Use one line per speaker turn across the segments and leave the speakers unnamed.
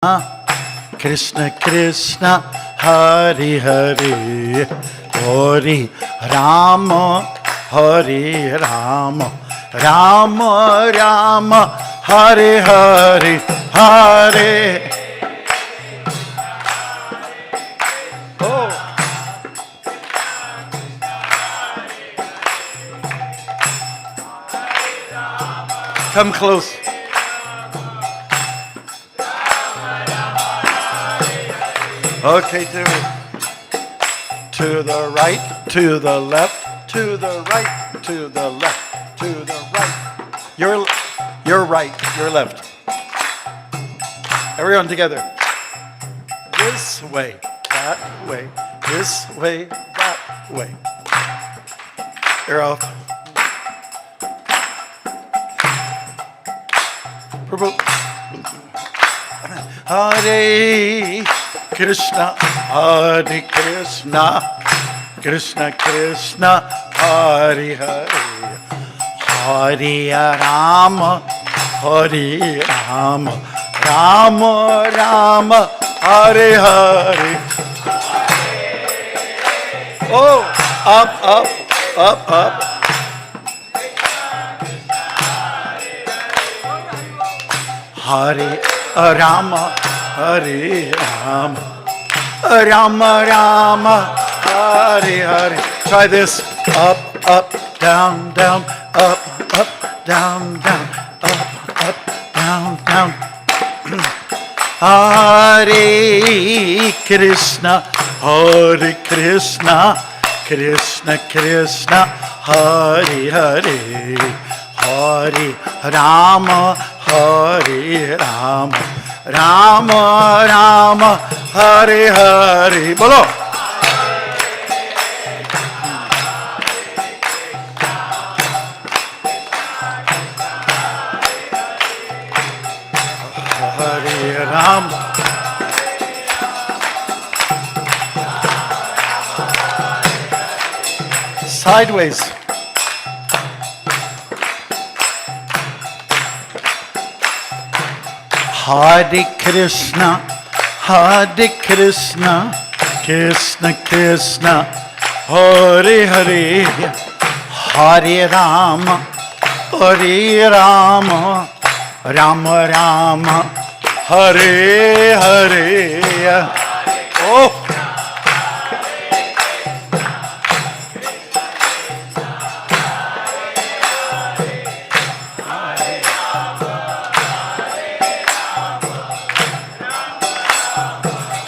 Krishna Krishna Hare Hare Hare Rama Hare Rama Rama Rama Hare Hare Hare. Oh. Come close. Okay, to the right, to the left, to the right, to the left, to the right. Your right, your left. Everyone together. This way, that way, this way, that way. You're off. Prabhu. Hare Krishna, Hare Krishna, Krishna Krishna, Hare Hare, Hare Rama, Hare Rama, Rama Rama, Hare Hare. Oh, up, up, up, up. Hare Rama, Hare Rama, Rama Rama, Hare Hare. Try this. Up, up, down, down, up, up, down, down, up, up, down, down. Hare Krishna, Hare Krishna, Krishna Krishna, Hare Hare, Hare Rama, Hare Rama, Rama Rama, Hare Hare. Bolo. Hare Rama. Sideways. Hare Krishna, Hare Krishna, Krishna Krishna, Hare Hare, Hare Rama, Hare Rama, Rama Rama, Hare Hare. Oh.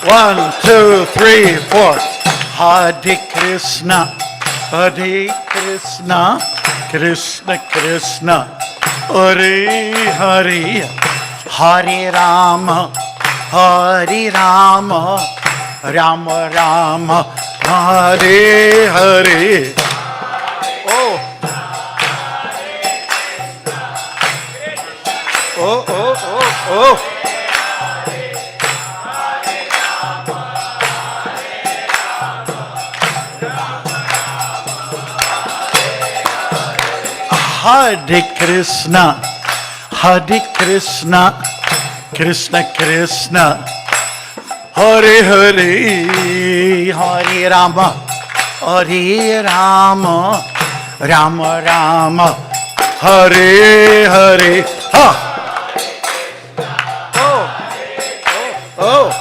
One, two, three, four. Hare Krishna, Hare Krishna, Krishna Krishna, Hare Hare, Hare Rama, Hare Rama, Rama Rama, Hare Hare. Oh. Oh, oh, oh, oh. Hare Krishna, Hare Krishna, Krishna Krishna, Hare Hare, Hare Rama, Hare Rama, Rama Rama, Hare Hare. Ha! Oh! Oh!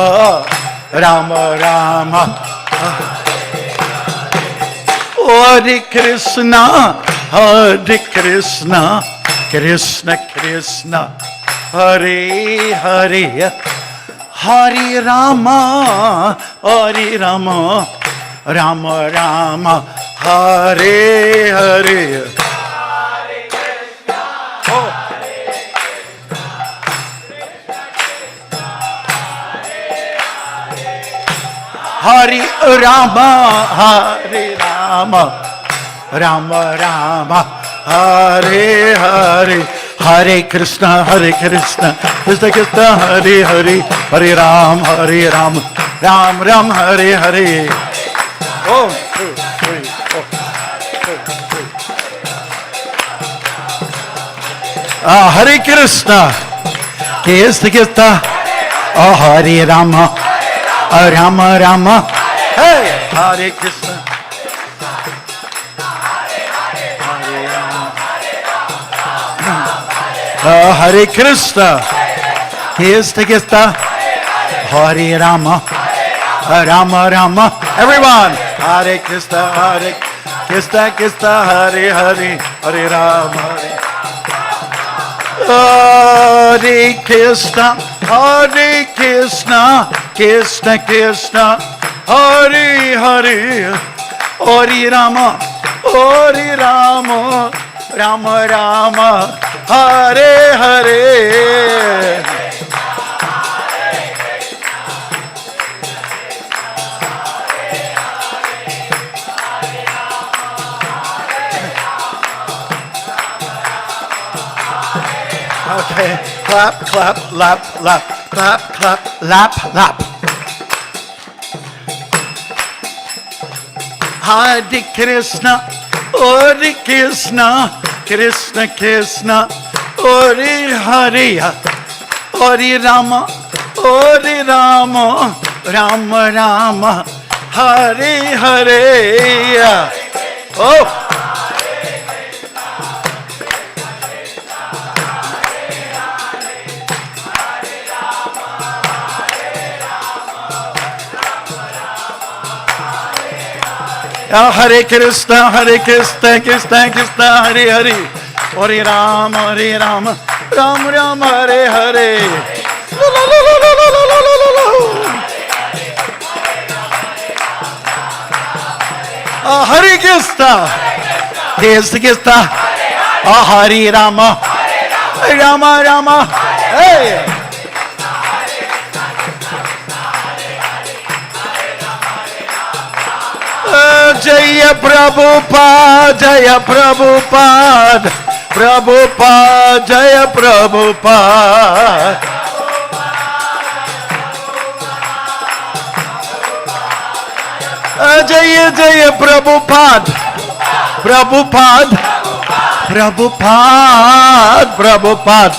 Oh! Rama Rama, Hare Krishna, Hare Krishna, Krishna Krishna, Hare Hare, Hare Rama, Hare Rama, Rama Rama, Hare Hare. Hare Rama, Hare Rama, Rama Rama, Hare Hare, Hare Krishna, Krishna Krishna, Hare Hare, Hare Ram, Ram Ram, Hare Hare. 1, 2, 3, 4. Hare Krishna. Krishna. Oh, Hare Rama. Rama Rama. Hey, Hare Krishna. Hare Krishna. Krishna. Hare Rama. Rama Rama. Everyone. Hare Krishna. Hare Krishna. Krishna. Hare Hare. Hare Rama. Hare Krishna. Hare Krishna. Krishna Krishna. Hare Hare. Hare Rama. Hare Rama. Rama Rama. Hare Hare. Okay, clap, clap, lap, lap, clap, clap, lap, lap. Hare Krishna, Hare Krishna, Krishna Krishna, Hare Hare, Hare Rama, Hare Rama, Rama Rama, Hare Hare. Oh. Hare Krishna, Hare Krishna, Krishna Krishna, Hare Hare, Hare Rama, Rama Rama, Hare Hare. Hare Krishna, Krishna Krishna, Hare Rama, Rama Rama, hey. Jaya Prabhupada, Jaya Prabhupada, Prabhupada, Jaya Prabhupada. Jaya Jaya Prabhupada, Prabhupada, Prabhupada, Prabhupada.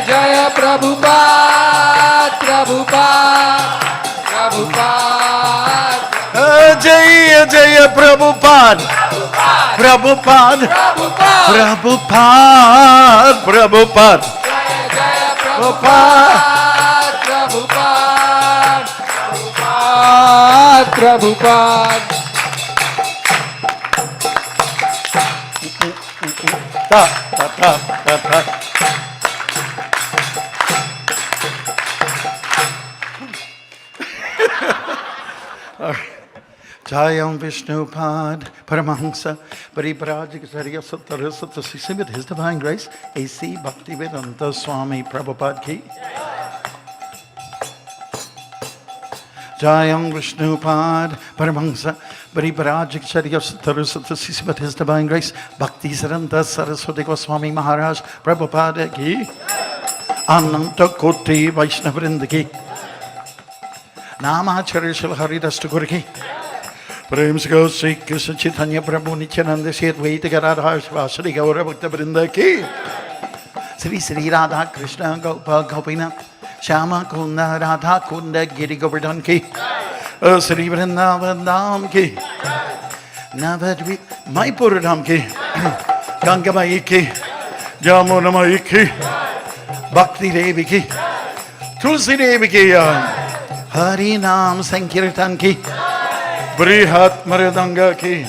Jaya Jaya Prabhupada, Prabhupada, Prabhupada.
Jaya Jaya Prabhupada, Prabhupada, Prabhupada, Prabhupada.
Jaya Jaya Prabhupada, Prabhupada, Prabhupada, Prabhupada.
Ta ta ta ta ta. Jayam Vishnupad Paramahansa Pariparajikasarya Sattarasata Sisi with His Divine Grace A.C. Bhakti Swami Prabhupada Ki. Jayam Vishnupad Paramahansa Pariparajikasarya Sattarasata Sisi with His Divine Grace Bhakti Saraswati Goswami Maharaj Prabhupada Ki. Ananta Koti Vaishnavrinda Ki. Namacharya Shri Haridas Thakur Ki. Prem se go Sri Krishna Chaitanya Prabhu Nityananda Sri Advaita Gadadhar Shri Gaura Bhakta Vrinda Ki. Sri Sri Radha Krishna Gopal Gopinath Shama Kunda Radha Kunda Giri Govardhan Ki. Sri Vrindavan Dham Ki. Navadvi Maipur Dham Ki. Ganga Mai Ki. Jamuna Mai Ki. Bhakti Devi Ki. Tulsi Devi Ki. Hari Nam Sankirtan Ki. Brihat Maradanga Ki.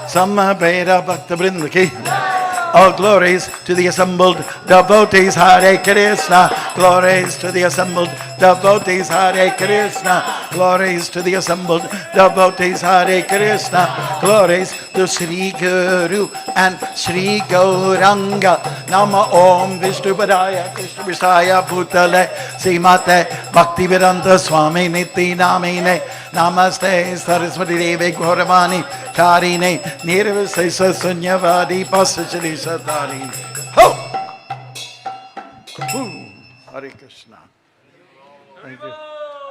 Samabheda Bhakta Vrinda Ki. All glories to the assembled devotees. Hare Krishna. Glories to the assembled devotees. Hare Krishna. Glories to the assembled devotees. Hare Krishna. Glories to Sri Guru and Sri Gauranga. Nama Om Vishnupadaya Krishna Vishaya Bhutale Srimate Bhaktivedanta Swami Niti Namine. Namaste Saraswati Devi Gauravani Karine Nirvisesa Sunyavadi Pasachari Satari. Ho! Hare Krishna. Thank you.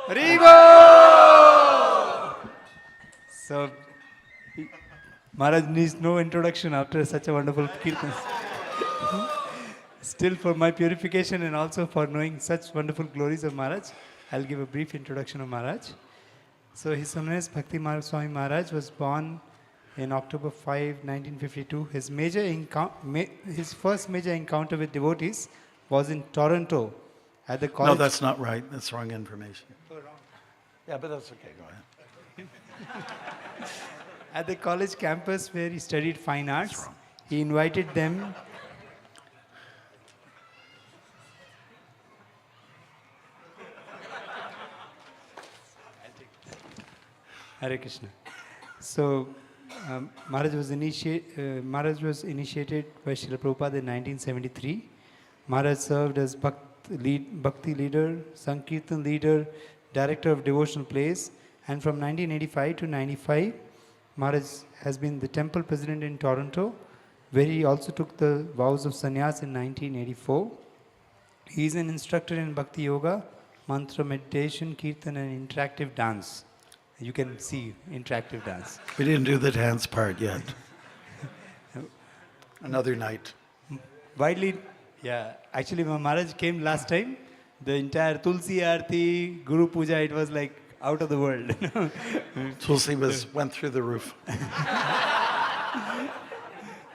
Haribo! So,
Maharaj needs no introduction after such a wonderful kirtan. Still, for my purification and also for knowing such wonderful glories of Maharaj, I'll give a brief introduction of Maharaj. So His Holiness Bhakti Marg Swami Maharaj was born in October 5, 1952. His first major encounter with devotees was in Toronto at the college.
No, that's not right. That's wrong information.
Oh, wrong.
Yeah, but that's okay. Go ahead.
At the college campus where he studied fine arts,
wrong.
he invited them. Hare Krishna. So, Maharaj was initiated by Srila Prabhupada in 1973. Maharaj served as Bhakti leader, Sankirtan leader, director of devotional plays, and from 1985 to 95, Maharaj has been the temple president in Toronto, where he also took the vows of sannyas in 1984. He is an instructor in Bhakti Yoga, mantra meditation, kirtan, and interactive dance. You can see interactive dance.
We didn't do the dance part yet. Another night.
Widely, yeah. Actually, when Maharaj came last time, the entire Tulsi Aarti, Guru Puja, it was like out of the world.
Tulsi went through the roof.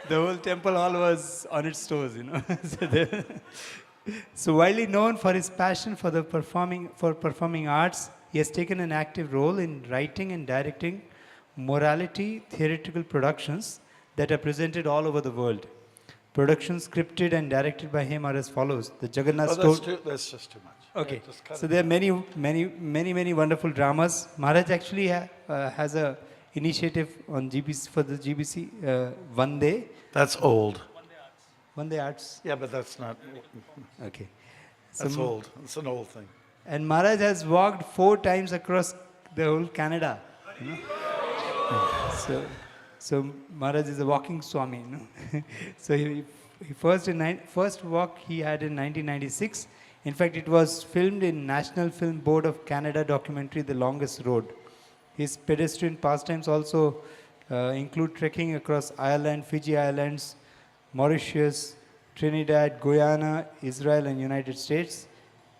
The whole temple hall was on its toes, So widely known for his passion for performing arts, he has taken an active role in writing and directing morality theatrical productions that are presented all over the world. Productions scripted and directed by him are as follows: the Jagannath story.
That's just too much.
Okay, so there are many wonderful dramas. Maharaj actually has a initiative on GBC for the GBC Vande.
That's old.
Vande Arts.
Yeah, but that's not.
Okay.
That's old. It's an old thing.
And Maharaj has walked 4 times across the whole Canada. So Maharaj is a walking Swami. So he first walk he had in 1996. In fact, it was filmed in National Film Board of Canada documentary The Longest Road. His pedestrian pastimes also include trekking across Ireland, Fiji Islands, Mauritius, Trinidad, Guyana, Israel, and United States.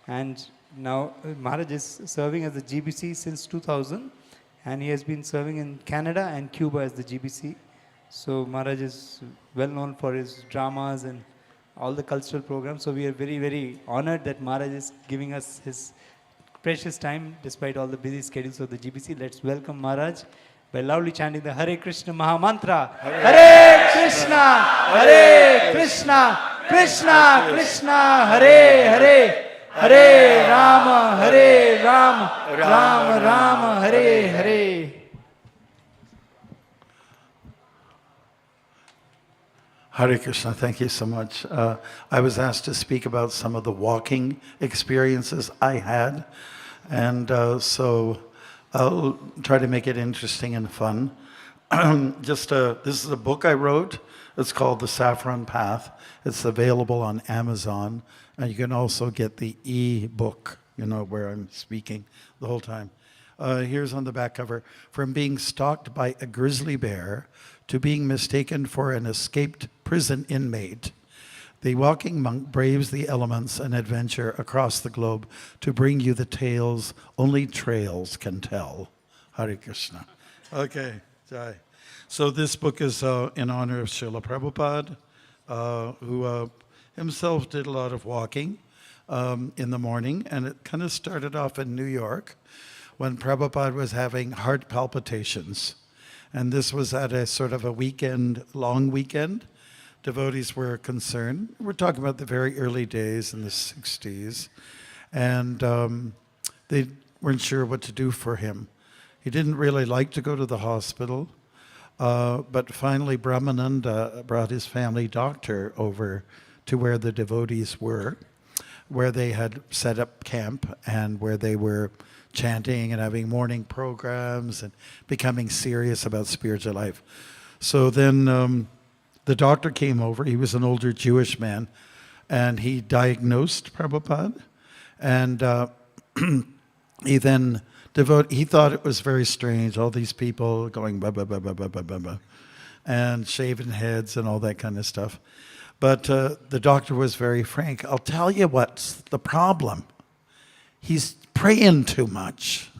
And now Maharaj is serving as the GBC since 2000, and he has been serving in Canada and Cuba as the GBC. So Maharaj is well known for his dramas and all the cultural programs. So we are very honored that Maharaj is giving us his precious time despite all the busy schedules of the GBC. Let's welcome Maharaj by loudly chanting the Hare Krishna Maha Mantra. Hare Krishna, Hare Krishna, Krishna Krishna, Hare Hare, Hare Rama, Hare Rama, Rama Rama, Hare Hare.
Hare Krishna, thank you so much. I was asked to speak about some of the walking experiences I had, and so I'll try to make it interesting and fun. This is a book I wrote. It's called The Saffron Path. It's available on Amazon, and you can also get the e-book, where I'm speaking the whole time. Here's on the back cover: from being stalked by a grizzly bear to being mistaken for an escaped prison inmate, the walking monk braves the elements and adventure across the globe to bring you the tales only trails can tell. Hare Krishna. Okay, Jai. So this book is in honor of Srila Prabhupada, who himself did a lot of walking in the morning, and it kind of started off in New York when Prabhupada was having heart palpitations. And this was at a sort of a long weekend. Devotees were concerned. We're talking about the very early days in the 60s. And they weren't sure what to do for him. He didn't really like to go to the hospital. But finally, Brahmananda brought his family doctor over to where the devotees were, where they had set up camp and where they were chanting and having morning programs and becoming serious about spiritual life. So then the doctor came over. He was an older Jewish man, and he diagnosed Prabhupada. And he then he thought it was very strange, all these people going blah, blah, blah, blah, blah, blah, blah, blah. and shaven heads and all that kind of stuff. But the doctor was very frank. I'll tell you what's the problem. He's praying too much.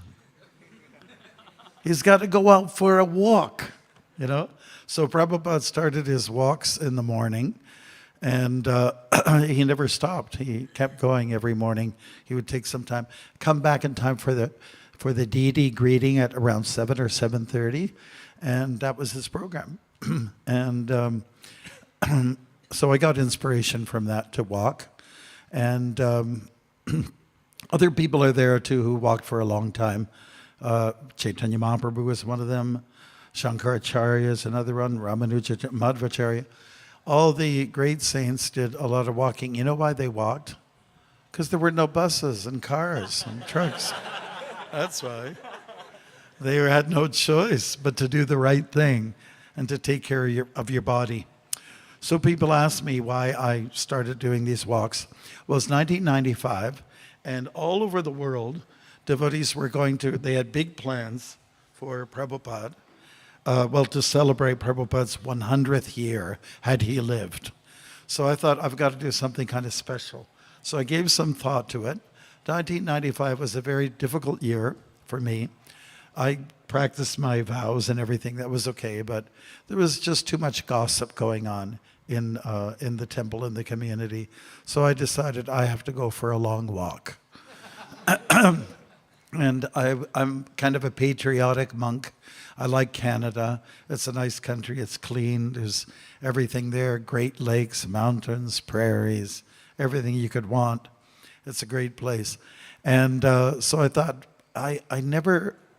He's got to go out for a walk, you know. So Prabhupada started his walks in the morning, and he never stopped. He kept going every morning. He would take some time, come back in time for the deity greeting at around 7 or 7:30, and that was his program. And so I got inspiration from that to walk, and other people are there too who walked for a long time. Chaitanya Mahaprabhu was one of them. Shankaracharya is another one. Ramanuja, Madhvacharya. All the great saints did a lot of walking. You know why they walked? Because there were no buses and cars and trucks. That's why. They had no choice but to do the right thing and to take care of your body. So people ask me why I started doing these walks. Well, it's 1995, and all over the world, devotees were they had big plans for Prabhupada, to celebrate Prabhupada's 100th year, had he lived. So I thought, I've got to do something kind of special. So I gave some thought to it. 1995 was a very difficult year for me. I practiced my vows and everything. That was okay, but there was just too much gossip going on in the temple, in the community. So I decided I have to go for a long walk. And I'm kind of a patriotic monk. I like Canada. It's a nice country. It's clean. There's everything there, Great Lakes, mountains, prairies, everything you could want. It's a great place. And so I thought,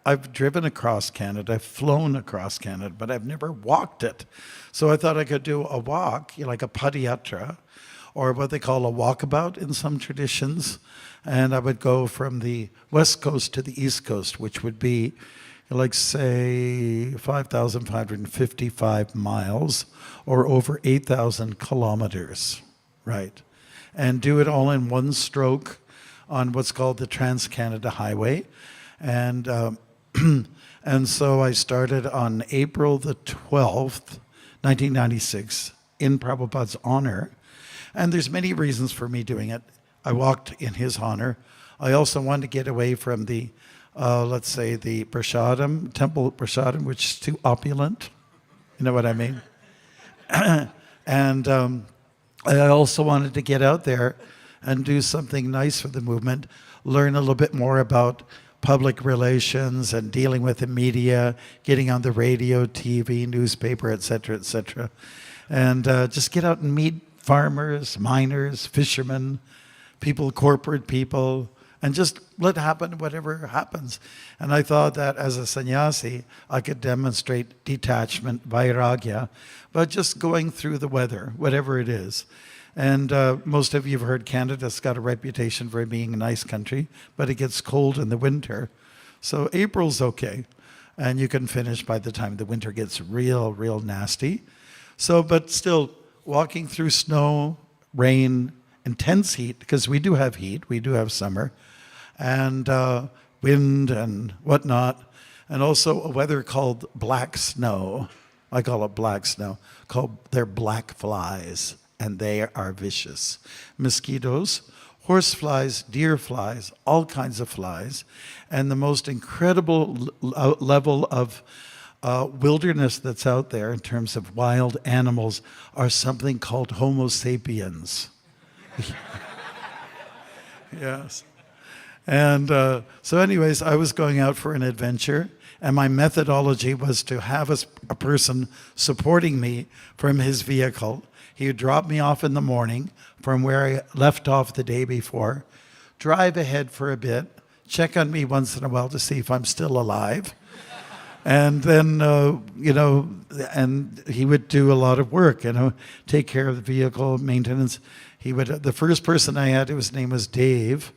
I've driven across Canada, I've flown across Canada, but I've never walked it. So I thought I could do a walk, like a padayatra, or what they call a walkabout in some traditions. And I would go from the west coast to the east coast, which would be, like, say, 5,555 miles, or over 8,000 kilometers, right? And do it all in one stroke on what's called the Trans-Canada Highway. And and so I started on April the 12th, 1996, in Prabhupada's honor. And there's many reasons for me doing it. I walked in his honor. I also wanted to get away from the, let's say, the prasadam, temple prasadam, which is too opulent. You know what I mean? And I also wanted to get out there and do something nice for the movement, learn a little bit more about public relations and dealing with the media, getting on the radio, TV, newspaper, et cetera, and just get out and meet farmers, miners, fishermen, people, corporate people, and just let happen whatever happens. And I thought that as a sannyasi, I could demonstrate detachment, vairagya, by just going through the weather, whatever it is. And most of you have heard Canada's got a reputation for being a nice country, but it gets cold in the winter. So April's okay, and you can finish by the time the winter gets real, real nasty. So, but still, walking through snow, rain, intense heat, because we do have heat, we do have summer, and wind and whatnot, and also a weather called black snow. I call it black snow. They're black flies, and they are vicious. Mosquitoes, horse flies, deer flies, all kinds of flies, and the most incredible level of wilderness that's out there in terms of wild animals are something called Homo sapiens. Yes. And so anyways, I was going out for an adventure, and my methodology was to have a person supporting me from his vehicle. He would drop me off in the morning from where I left off the day before, drive ahead for a bit, check on me once in a while to see if I'm still alive. And then, and he would do a lot of work, take care of the vehicle, maintenance. The first person I had, his name was Dave,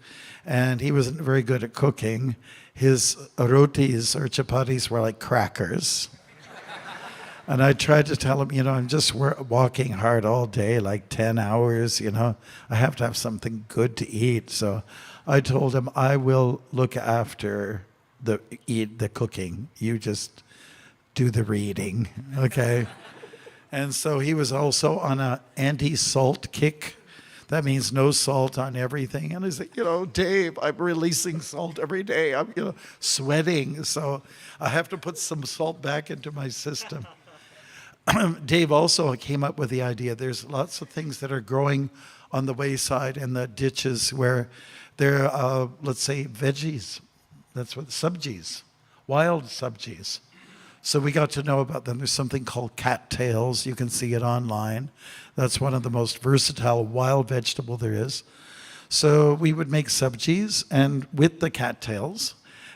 and he wasn't very good at cooking. His rotis or chapatis were like crackers. And I tried to tell him, I'm just walking hard all day, like 10 hours, I have to have something good to eat. So I told him, I will look after the cooking. You just do the reading, okay? And so he was also on an anti-salt kick. That means no salt on everything. And I said, Dave, I'm releasing salt every day. I'm, sweating. So I have to put some salt back into my system. Dave also came up with the idea. There's lots of things that are growing on the wayside and the ditches where they're, let's say, veggies. That's what, subgies, wild subgies. So we got to know about them. There's something called cattails. You can see it online. That's one of the most versatile wild vegetable there is. So we would make subgies and with the cattails,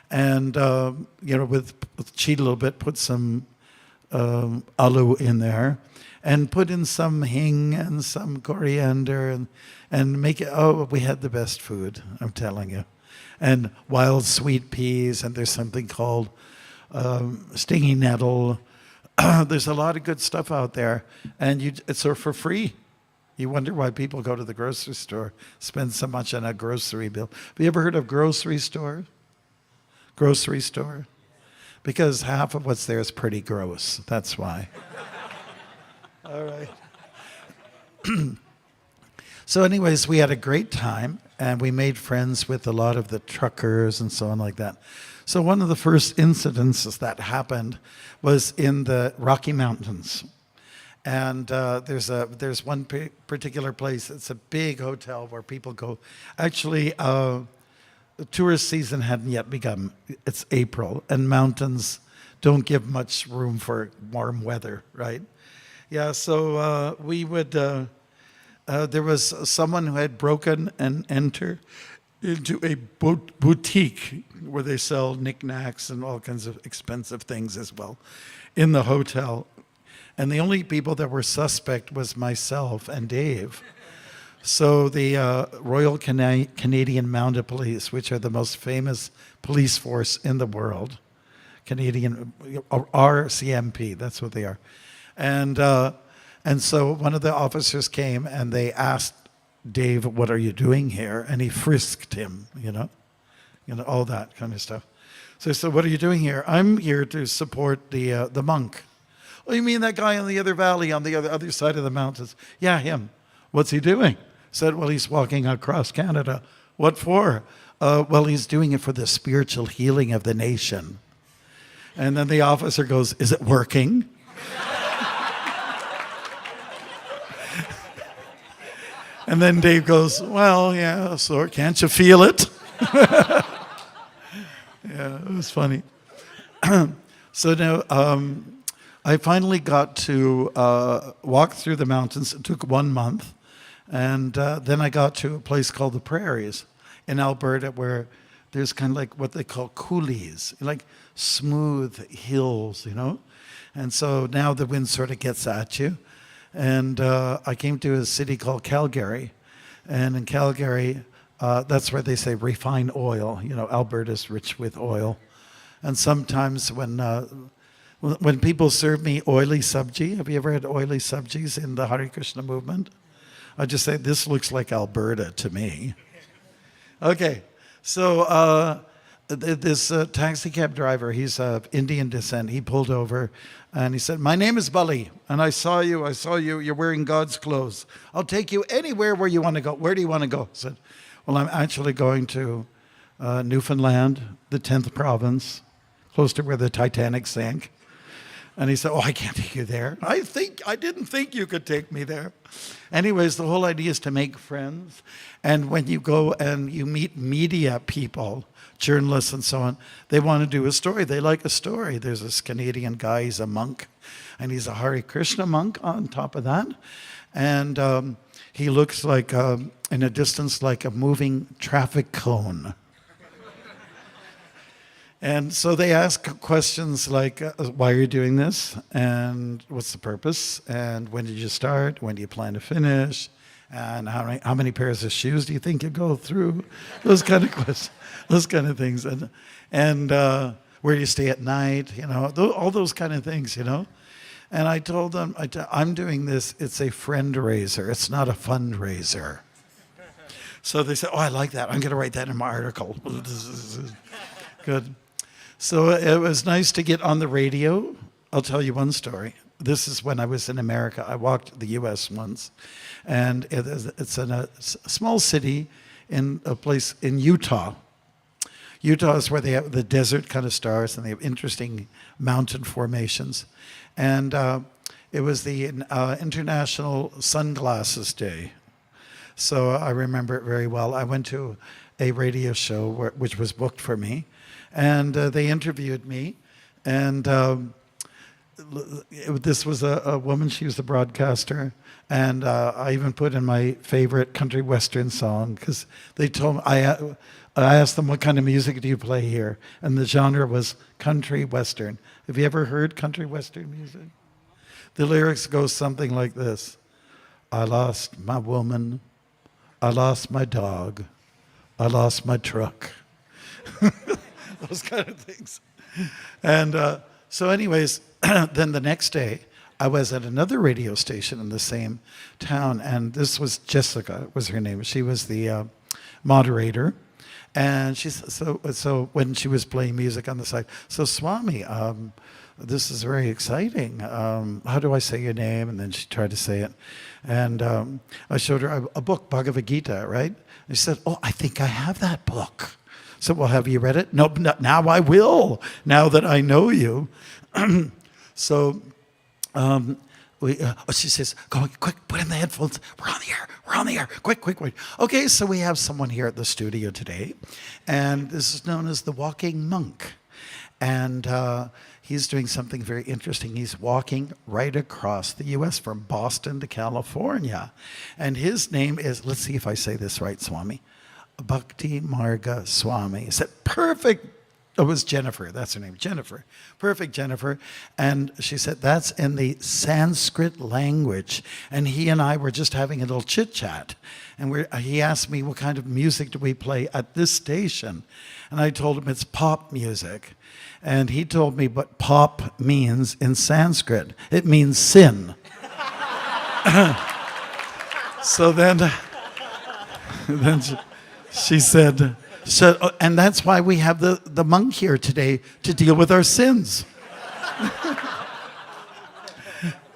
and with cheat a little bit, put some alu in there, and put in some hing and some coriander, and make it. Oh, we had the best food, I'm telling you. And wild sweet peas, and there's something called stinging nettle. There's a lot of good stuff out there, and it's for free. You wonder why people go to the grocery store, spend so much on a grocery bill. Have you ever heard of grocery store? Grocery store? Because half of what's there is pretty gross. That's why. All right. So anyways, we had a great time, and we made friends with a lot of the truckers and so on like that. So one of the first incidences that happened was in the Rocky Mountains. And there's one particular place. It's a big hotel where people go. Actually, the tourist season hadn't yet begun. It's April, and mountains don't give much room for warm weather, right? Yeah, so we would, there was someone who had broken and entered into a boutique where they sell knickknacks and all kinds of expensive things as well in the hotel. And the only people that were suspect was myself and Dave. So the Royal Canadian Mounted Police, which are the most famous police force in the world, Canadian, RCMP, that's what they are. And so one of the officers came and they asked Dave, what are you doing here? And he frisked him, all that kind of stuff. So I said, what are you doing here? I'm here to support the monk. Oh, you mean that guy on the other valley, on the other side of the mountains? Yeah, him. What's he doing? Said, well, he's walking across Canada. What for? Well, he's doing it for the spiritual healing of the nation. And then the officer goes, is it working? And then Dave goes, well, yeah, so can't you feel it? Yeah, it was funny. So now I finally got to walk through the mountains. It took 1 month. And then I got to a place called the Prairies in Alberta where there's kind of like what they call coulees, like smooth hills, And so now the wind sort of gets at you. And I came to a city called Calgary. And in Calgary, that's where they say refined oil. Alberta's rich with oil. And sometimes when people serve me oily sabji, have you ever had oily sabjis in the HareKrishna movement? I just say, this looks like Alberta to me. Okay, so this taxi cab driver, he's of Indian descent, he pulled over and he said, my name is Bali, and I saw you, you're wearing God's clothes. I'll take you anywhere where you want to go. Where do you want to go? I said, well, I'm actually going to Newfoundland, the 10th province, close to where the Titanic sank. And he said, oh, I can't take you there. I didn't think you could take me there. Anyways, the whole idea is to make friends. And when you go and you meet media people, journalists and so on, they want to do a story. They like a story. There's this Canadian guy, he's a monk, and he's a HareKrishna monk on top of that. And he looks like, in a distance, like a moving traffic cone. And so they ask questions like, why are you doing this? And what's the purpose? And when did you start? When do you plan to finish? And how many pairs of shoes do you think you go through? Those kind of questions, those kind of things. And where do you stay at night? All those kind of things, And I told them, I'm doing this, it's a friend raiser. It's not a fundraiser. So they said, oh, I like that. I'm going to write that in my article. Good. So it was nice to get on the radio. I'll tell you one story. this is when I was in America. I walked the U.S. once, and it's in a small city in a place in Utah. Utah is where they have the desert kind of stars, and they have interesting mountain formations. And it was the International Sunglasses Day. So I remember it very well. I went to a radio show which was booked for me, and they interviewed me. And this was a woman, she was the broadcaster. And I even put in my favorite country western song, because they told me, I asked them, what kind of music do you play here? And the genre was country western. Have you ever heard country western music? The lyrics go something like this. I lost my woman. I lost my dog. I lost my truck. Those kind of things. And so anyways, then the next day, I was at another radio station in the same town, and this was Jessica, was her name. She was the moderator. And she so when she was playing music on the side, so Swami, this is very exciting. How do I say your name? And then she tried to say it. And I showed her a book, Bhagavad Gita, right? And she said, oh, I think I have that book. So, well, have you read it? No, now I will, now that I know you. So she says, go quick, put in the headphones. We're on the air. Quick. Okay, so we have someone here at the studio today. And this is known as the Walking Monk. And he's doing something very interesting. He's walking right across the U.S. from Boston to California. And his name is, let's see if I say this right, Swami. Bhakti Marga Swami. Is that perfect? It was Jennifer. That's her name, Jennifer. Perfect, Jennifer. And she said, that's in the Sanskrit language. And he and I were just having a little chit-chat. And he asked me, what kind of music do we play at this station? And I told him it's pop music. And he told me what pop means in Sanskrit. It means sin. So then she said, and that's why we have the monk here today, to deal with our sins.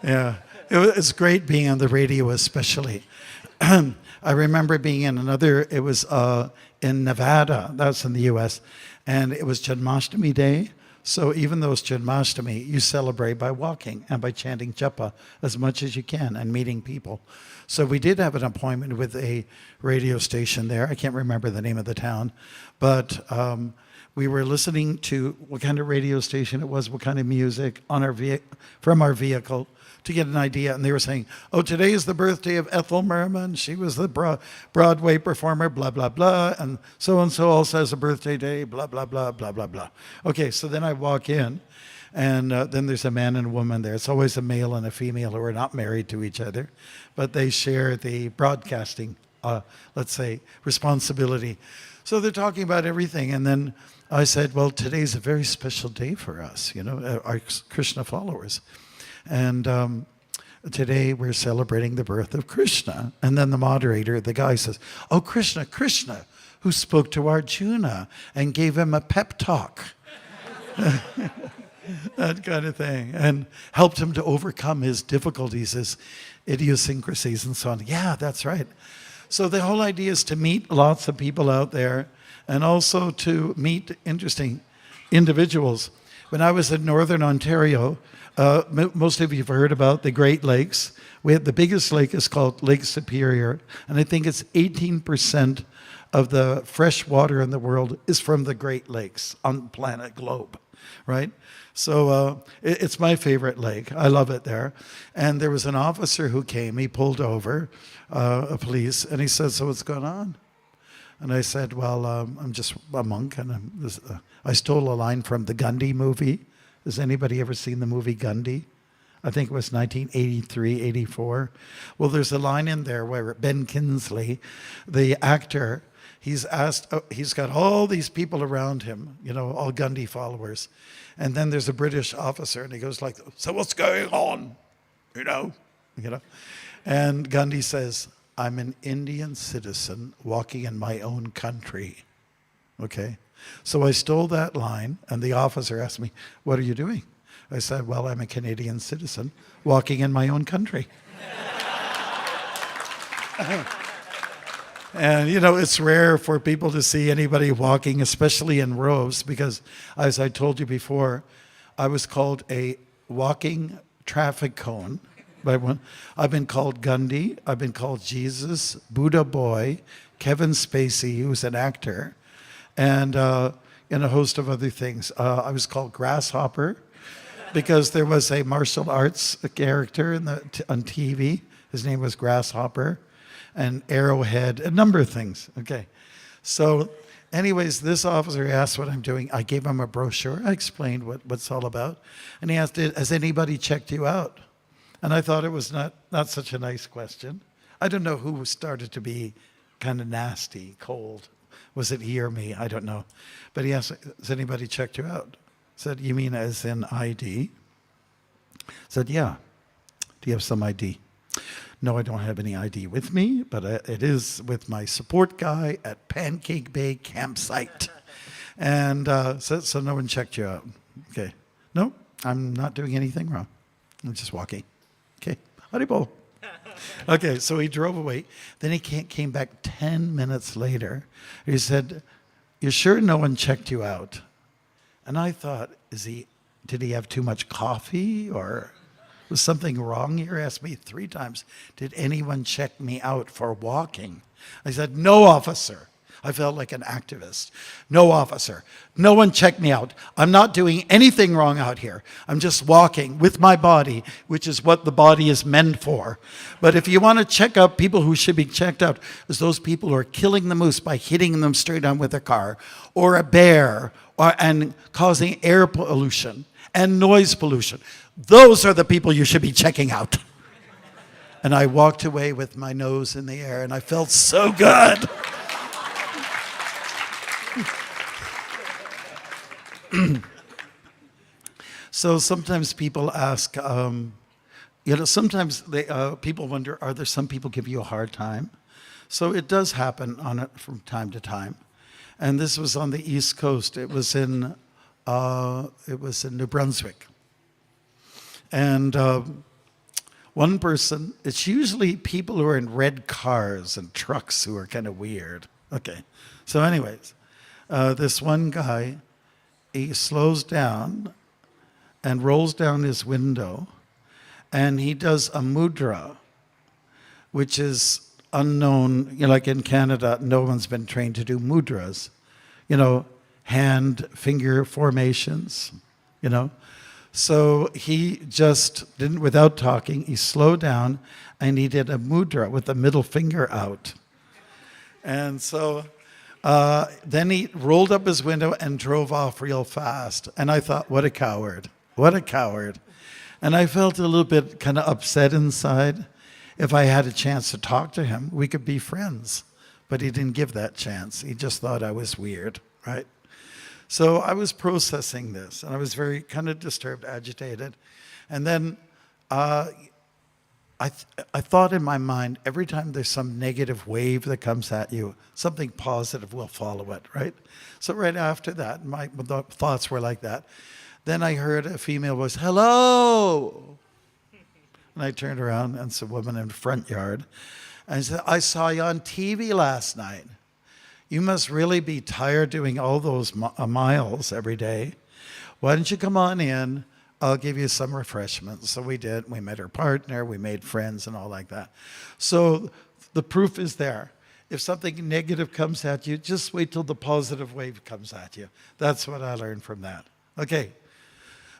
Yeah, it's great being on the radio, especially. I remember being in it was in Nevada, that's in the U.S., and it was Janmashtami Day. So even though it's Janmashtami, you celebrate by walking and by chanting japa as much as you can and meeting people. So we did have an appointment with a radio station there. I can't remember the name of the town, but we were listening to what kind of radio station it was, what kind of music on from our vehicle to get an idea. And they were saying, oh, today is the birthday of Ethel Merman. She was the Broadway performer, blah, blah, blah. And so also has a birthday day, blah, blah, blah, blah, blah, blah. Okay, so then I walk in, and then there's a man and a woman there. It's always a male and a female who are not married to each other, but they share the broadcasting, let's say, responsibility. So they're talking about everything. And then I said, well, today's a very special day for us, our Krishna followers. And today we're celebrating the birth of Krishna. And then the moderator, the guy says, oh, Krishna, who spoke to Arjuna and gave him a pep talk. That kind of thing. And helped him to overcome his difficulties, his idiosyncrasies and so on. Yeah, that's right. So the whole idea is to meet lots of people out there and also to meet interesting individuals. When I was in Northern Ontario, most of you have heard about the Great Lakes. The biggest lake is called Lake Superior, and I think it's 18% of the fresh water in the world is from the Great Lakes on the planet globe, right? So it's my favorite lake. I love it there. And there was an officer who came. He pulled over, a police, and he said, so what's going on? And I said, well, I'm just a monk, and I stole a line from the Gandhi movie. Has anybody ever seen the movie Gandhi? I think it was 1983, 84. Well, there's a line in there where Ben Kingsley, the actor, he's got all these people around him, all Gandhi followers. And then there's a British officer, and he goes like, so what's going on? And Gandhi says, I'm an Indian citizen walking in my own country. Okay? So I stole that line, and the officer asked me, what are you doing? I said, well, I'm a Canadian citizen walking in my own country. And, it's rare for people to see anybody walking, especially in rows, because, as I told you before, I was called a walking traffic cone. I've been called Gandhi, I've been called Jesus, Buddha Boy, Kevin Spacey, who's an actor, and a host of other things. I was called Grasshopper because there was a martial arts character on TV. His name was Grasshopper. And Arrowhead, a number of things. Okay. So anyways, this officer asked what I'm doing. I gave him a brochure. I explained what it's all about. And he asked, has anybody checked you out? And I thought it was not such a nice question. I don't know who started to be kind of nasty, cold. Was it he or me? I don't know. But he asked, has anybody checked you out? I said, you mean as in ID? I said, yeah. Do you have some ID? No, I don't have any ID with me, but it is with my support guy at Pancake Bay Campsite. And so no one checked you out. Okay. No, I'm not doing anything wrong. I'm just walking. Okay. Haribol. Okay, so he drove away. Then he came back 10 minutes later. He said, you sure no one checked you out? And I thought, did he have too much coffee or... was something wrong here? He asked me 3 times, did anyone check me out for walking? I said, no, officer. I felt like an activist. No, officer. No one checked me out. I'm not doing anything wrong out here. I'm just walking with my body, which is what the body is meant for. But if you want to check out people who should be checked out, is those people who are killing the moose by hitting them straight on with a car, or a bear, and causing air pollution and noise pollution. Those are the people you should be checking out. And I walked away with my nose in the air, and I felt so good. So sometimes people ask, sometimes people wonder, are there some people give you a hard time? So it does happen from time to time. And this was on the East Coast. It was in New Brunswick. And one person, it's usually people who are in red cars and trucks who are kind of weird. Okay. So anyways, this one guy, he slows down and rolls down his window, and he does a mudra, which is unknown. Like in Canada, no one's been trained to do mudras. Hand, finger formations, So he just didn't, without talking, he slowed down and he did a mudra with the middle finger out. And so then he rolled up his window and drove off real fast. And I thought, what a coward. What a coward. And I felt a little bit kind of upset inside. If I had a chance to talk to him, we could be friends. But he didn't give that chance. He just thought I was weird, right? So I was processing this, and I was very kind of disturbed, agitated. And then I thought in my mind, every time there's some negative wave that comes at you, something positive will follow it, right? So right after that, my thoughts were like that. Then I heard a female voice, hello! And I turned around, and it's a woman in the front yard. And I said, I saw you on TV last night. You must really be tired doing all those miles every day. Why don't you come on in? I'll give you some refreshments. So we did. We met her partner. We made friends and all like that. So the proof is there. If something negative comes at you, just wait till the positive wave comes at you. That's what I learned from that. Okay.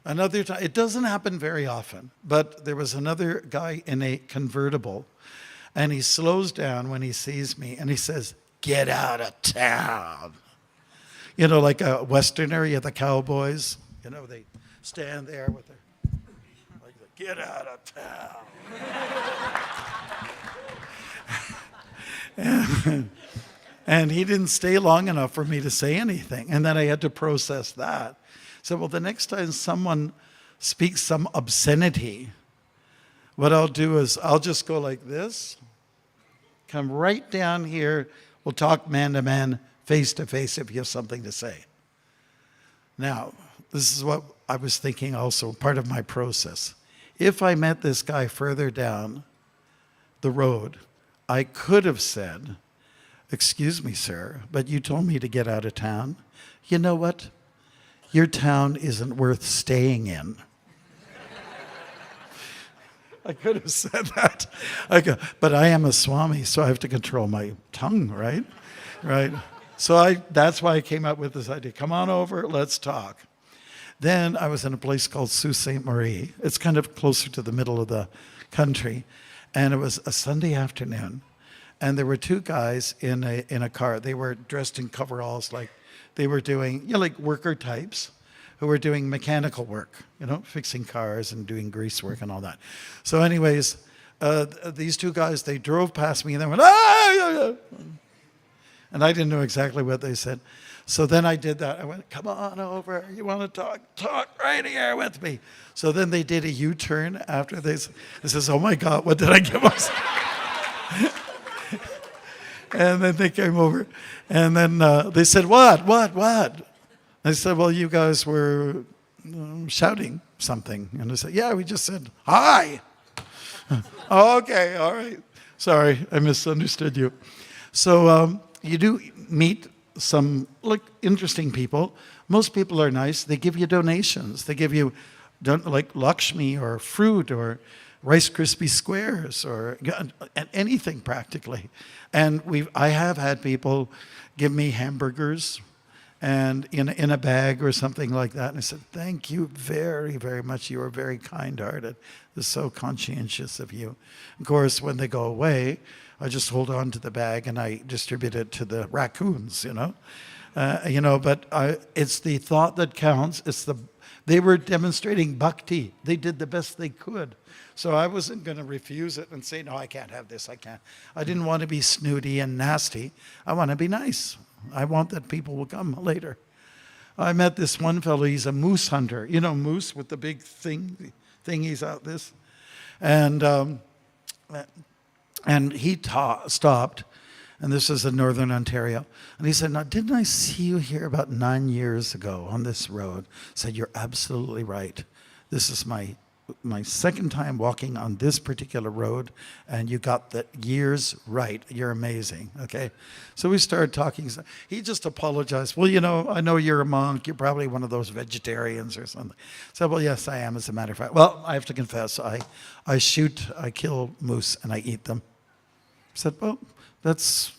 Another time, it doesn't happen very often, but there was another guy in a convertible, and he slows down when he sees me, and he says, get out of town. Like a Westerner, you have the cowboys, they stand there with their, like, get out of town. And he didn't stay long enough for me to say anything. And then I had to process that. So, well, the next time someone speaks some obscenity, what I'll do is I'll just go like this, come right down here. We'll talk man to man, face to face, if you have something to say. Now, this is what I was thinking also, part of my process, if I met this guy further down the road, I could have said, "Excuse me, sir, but you told me to get out of town. You know what? Your town isn't worth staying in." I could have said that. But I am a Swami, so I have to control my tongue, right? Right. So that's why I came up with this idea. Come on over, let's talk. Then I was in a place called Sault Ste. Marie. It's kind of closer to the middle of the country. And it was a Sunday afternoon. And there were two guys in a car. They were dressed in coveralls, like they were doing, like worker types who were doing mechanical work, fixing cars and doing grease work and all that. So anyways, these two guys, they drove past me and they went, "Ah!" And I didn't know exactly what they said. So then I did that. I went, "Come on over. You want to talk? Talk right here with me." So then they did a U-turn after this. This is, "Oh my God, what did I get myself?" And then they came over. And then they said, "What? I said, "Well, you guys were shouting something." And I said, "Yeah, we just said, hi." "Oh, okay, all right. Sorry, I misunderstood you." So you do meet some interesting people. Most people are nice. They give you donations. They give you like Lakshmi or fruit or Rice Krispie squares or anything practically. And I have had people give me hamburgers and in a bag or something like that. And I said, "Thank you very, very much. You are very kind-hearted. This is so conscientious of you." Of course, when they go away, I just hold on to the bag and I distribute it to the raccoons, But it's the thought that counts. They were demonstrating bhakti. They did the best they could. So I wasn't going to refuse it and say, "No, I can't have this. I can't." I didn't want to be snooty and nasty. I want to be nice. I want that people will come later. I met this one fellow. He's a moose hunter. Moose with the big thingies out this. And he stopped, and this is in Northern Ontario. And he said, "Now, didn't I see you here about 9 years ago on this road?" I said, "You're absolutely right. This is my second time walking on this particular road, and you got the years right. You're amazing." Okay? So we started talking. He just apologized. "Well, I know you're a monk. You're probably one of those vegetarians or something." I said, "Well, yes, I am, as a matter of fact." "Well, I have to confess, I kill moose, and I eat them." I said, "Well, that's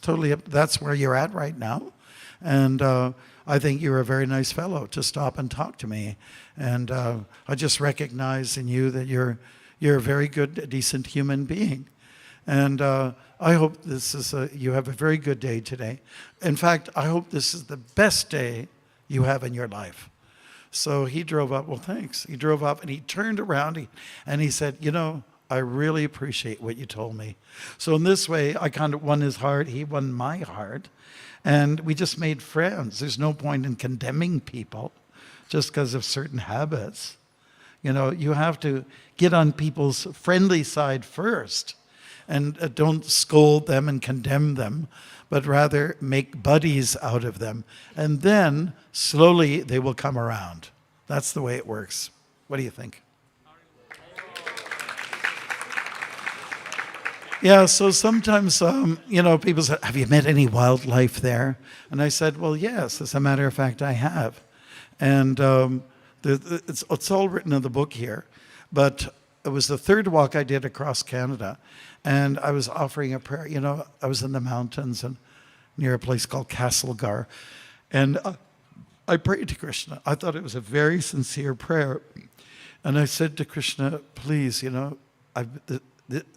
where you're at right now. And I think you're a very nice fellow to stop and talk to me. And I just recognize in you that you're a very good, decent human being. And I hope you have a very good day today. In fact, I hope this is the best day you have in your life." So he drove up. Well, thanks. He drove up and he turned around and he said, "I really appreciate what you told me." So in this way, I kind of won his heart. He won my heart. And we just made friends. There's no point in condemning people just because of certain habits. You have to get on people's friendly side first and don't scold them and condemn them, but rather make buddies out of them. And then slowly they will come around. That's the way it works. What do you think? Yeah, so sometimes, people say, "Have you met any wildlife there?" And I said, "Well, yes, as a matter of fact, I have." And it's all written in the book here. But it was the third walk I did across Canada. And I was offering a prayer. I was in the mountains and near a place called Castlegar. And I prayed to Krishna. I thought it was a very sincere prayer. And I said to Krishna, "Please,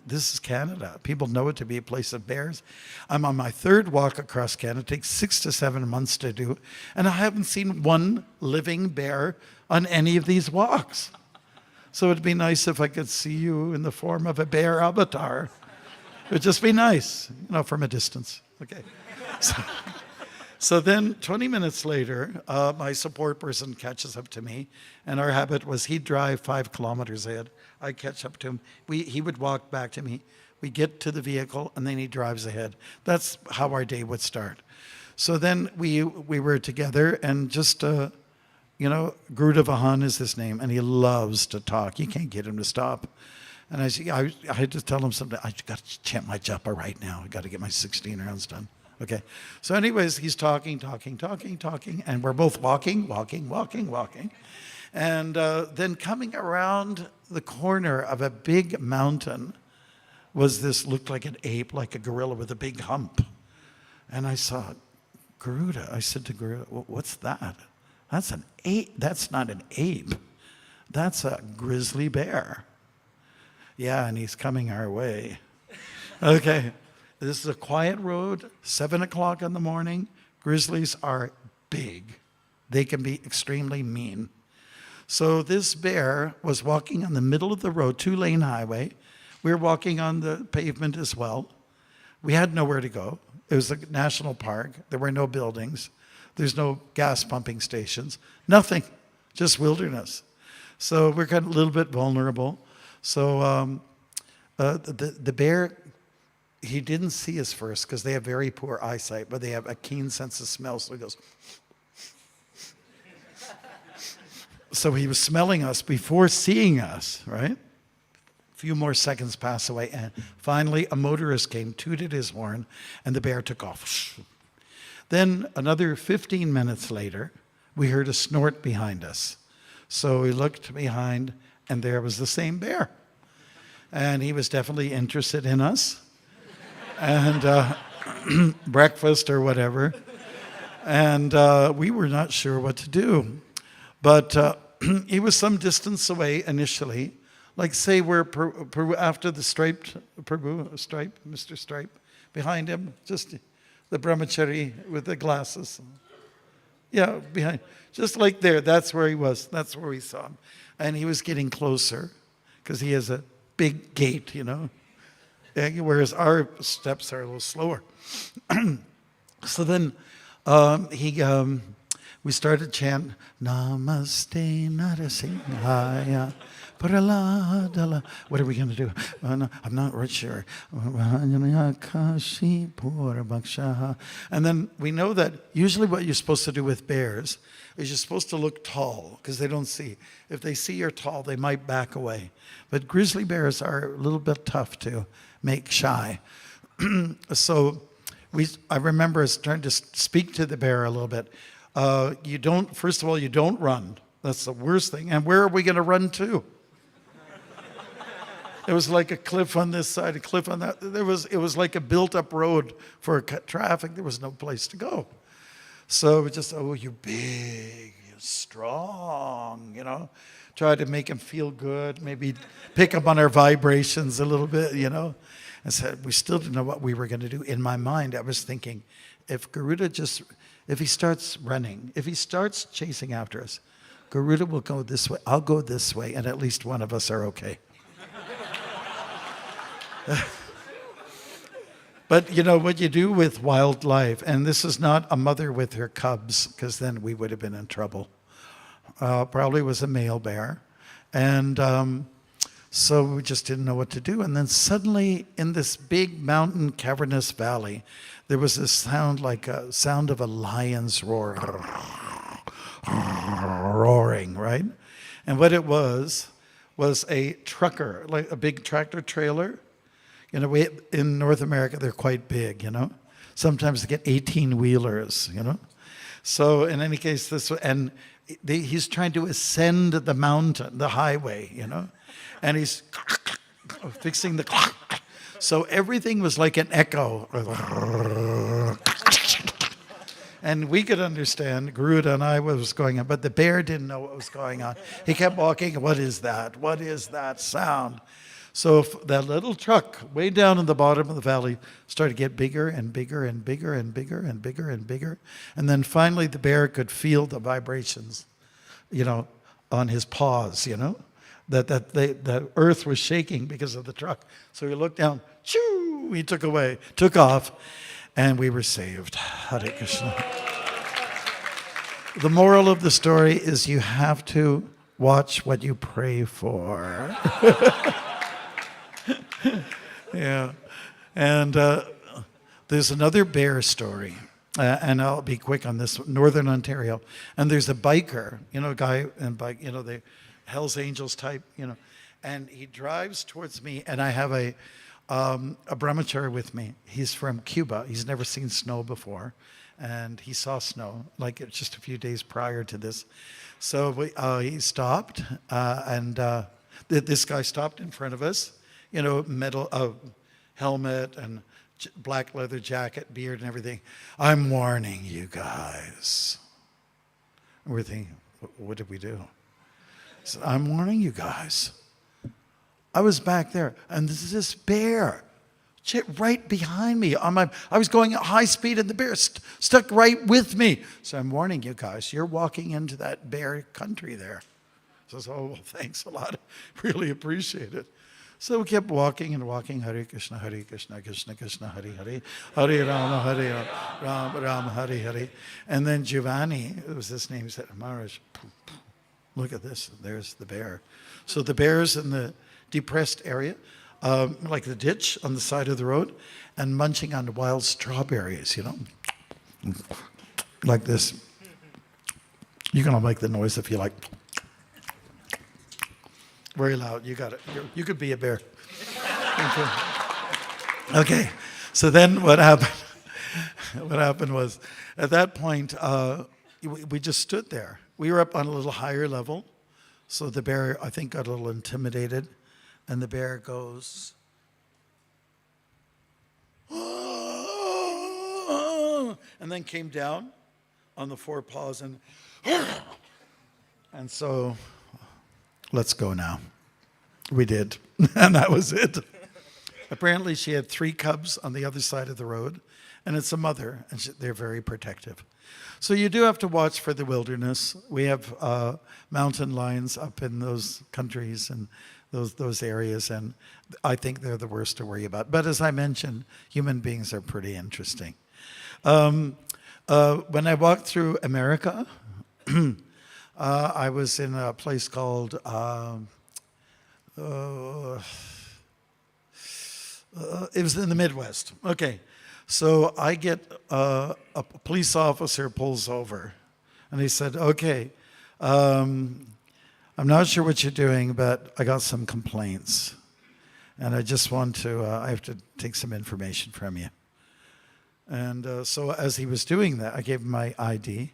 this is Canada. People know it to be a place of bears. I'm on my third walk across Canada. It takes 6 to 7 months to do. And I haven't seen one living bear on any of these walks. So it'd be nice if I could see you in the form of a bear avatar. It'd just be nice, from a distance." Okay. So then 20 minutes later, my support person catches up to me. And our habit was he'd drive 5 kilometers ahead. I'd catch up to him. He would walk back to me. We get to the vehicle, and then he drives ahead. That's how our day would start. So then we were together, and just you know, Garuda Vahan is his name, and he loves to talk. You can't get him to stop. And I had to tell him something. I got to chant my japa right now. I got to get my 16 rounds done. Okay. So anyways, he's talking, and we're both walking. And then coming around the corner of a big mountain was this, looked like an ape, like a gorilla with a big hump. And I saw Garuda. I said to Garuda, what's that? That's an ape. That's not an ape. That's a grizzly bear. Yeah, and he's coming our way. Okay. This is a quiet road, 7 o'clock in the morning. Grizzlies are big. They can be extremely mean. So this bear was walking on the middle of the road, 2-lane highway. We were walking on the pavement as well. We had nowhere to go. It was a national park. There were no buildings. There's no gas pumping stations. Nothing. Just wilderness. So we're kind of a little bit vulnerable. So the bear, he didn't see us first because they have very poor eyesight, but they have a keen sense of smell. So he goes. So he was smelling us before seeing us, right? A few more seconds pass away, and finally a motorist came, tooted his horn, and the bear took off. Then another 15 minutes later, we heard a snort behind us. So we looked behind, and there was the same bear. And he was definitely interested in us. And breakfast or whatever. And we were not sure what to do. But he was some distance away initially. Like say we're after the striped, Mr. Stripe, behind him, just the brahmachari with the glasses. Yeah, behind, just like there, that's where he was. That's where we saw him. And he was getting closer because he has a big gait, you know, whereas our steps are a little slower. So then we started chanting, Namaste Narasimhaya Praladala. What are we going to do? I'm not right sure. And then we know that usually what you're supposed to do with bears is you're supposed to look tall because they don't see. If they see you're tall, they might back away. But grizzly bears are a little bit tough to make shy. So I remember us trying to speak to the bear a little bit. First of all, you don't run. That's the worst thing. And where are we going to run to? It was like a cliff on this side, a cliff on that. It was like a built-up road for traffic. There was no place to go. So we just, you're big, you're strong, you know. Try to make him feel good, maybe pick up on our vibrations a little bit, you know. And said, we still didn't know what we were going to do. In my mind, I was thinking, if he starts running, if he starts chasing after us, Garuda will go this way, I'll go this way, and at least one of us are okay. But you know what you do with wildlife, and this is not a mother with her cubs, because then we would have been in trouble. Probably was a male bear. And so we just didn't know what to do. And then suddenly in this big mountain cavernous valley, there was this sound like a sound of a lion's roar. Roaring, right? And what it was a trucker, like a big tractor trailer. You know, in North America, they're quite big, you know. Sometimes they get 18-wheelers, you know. So in any case, he's trying to ascend the mountain, the highway, you know. And he's fixing the... So everything was like an echo. And we could understand, Garuda and I, what was going on, but the bear didn't know what was going on. He kept walking, what is that? What is that sound? So that little truck way down in the bottom of the valley started to get bigger and bigger and bigger and bigger and bigger and bigger. And then finally the bear could feel the vibrations, you know, on his paws, you know, that the earth was shaking because of the truck. So he looked down, choo, he took off, and we were saved. Hare Krishna. The moral of the story is you have to watch what you pray for. Yeah. And there's another bear story. and I'll be quick on this, Northern Ontario. And there's a biker, a guy and bike, the Hells Angels type, and he drives towards me, and I have a brahmachari with me. He's from Cuba. He's never seen snow before, and he saw snow like just a few days prior to this. So he stopped, and this guy stopped in front of us, metal helmet and black leather jacket, beard and everything. I'm warning you guys. And we're thinking, what did we do? So I'm warning you guys. I was back there, and this bear right behind me. I was going at high speed, and the bear stuck right with me. So I'm warning you guys, you're walking into that bear country there. So I said, oh, well, thanks a lot. Really appreciate it. So we kept walking and walking. Hare Krishna, Krishna Krishna, Hare Hare, Hare Rama, Rama Hare Hare. And then Giovanni, it was his name, said, Maharaj, look at this. There's the bear. So the bear's in the depressed area, like the ditch on the side of the road, and munching on wild strawberries, like this. You're going to make the noise if you like. Very loud. You got it. You could be a bear. Okay. So then what happened? What happened was, at that point, we just stood there. We were up on a little higher level, so the bear, I think, got a little intimidated, and the bear goes, and then came down on the four paws, and so, let's go now. We did, and that was it. Apparently, she had 3 cubs on the other side of the road, and it's a mother, and they're very protective. So you do have to watch for the wilderness. We have mountain lions up in those countries and those areas, and I think they're the worst to worry about. But as I mentioned, human beings are pretty interesting. When I walked through America, I was in a place called, it was in the Midwest. Okay, so I get a police officer pulls over, and he said, okay, I'm not sure what you're doing, but I got some complaints, and I just want to, I have to take some information from you. And so as he was doing that, I gave him my ID,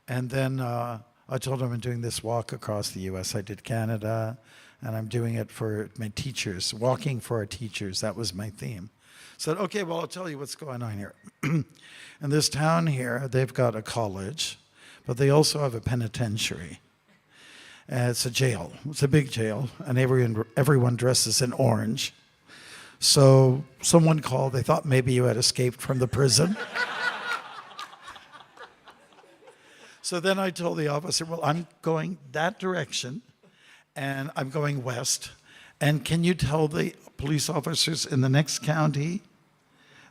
and then I told him I'm doing this walk across the U.S. I did Canada, and I'm doing it for my teachers, walking for our teachers. That was my theme. Said, okay, well, I'll tell you what's going on here. In this town here, they've got a college, but they also have a penitentiary. It's a jail. It's a big jail, and everyone dresses in orange. So someone called. They thought maybe you had escaped from the prison. So then I told the officer, well, I'm going that direction, and I'm going west. And can you tell the police officers in the next county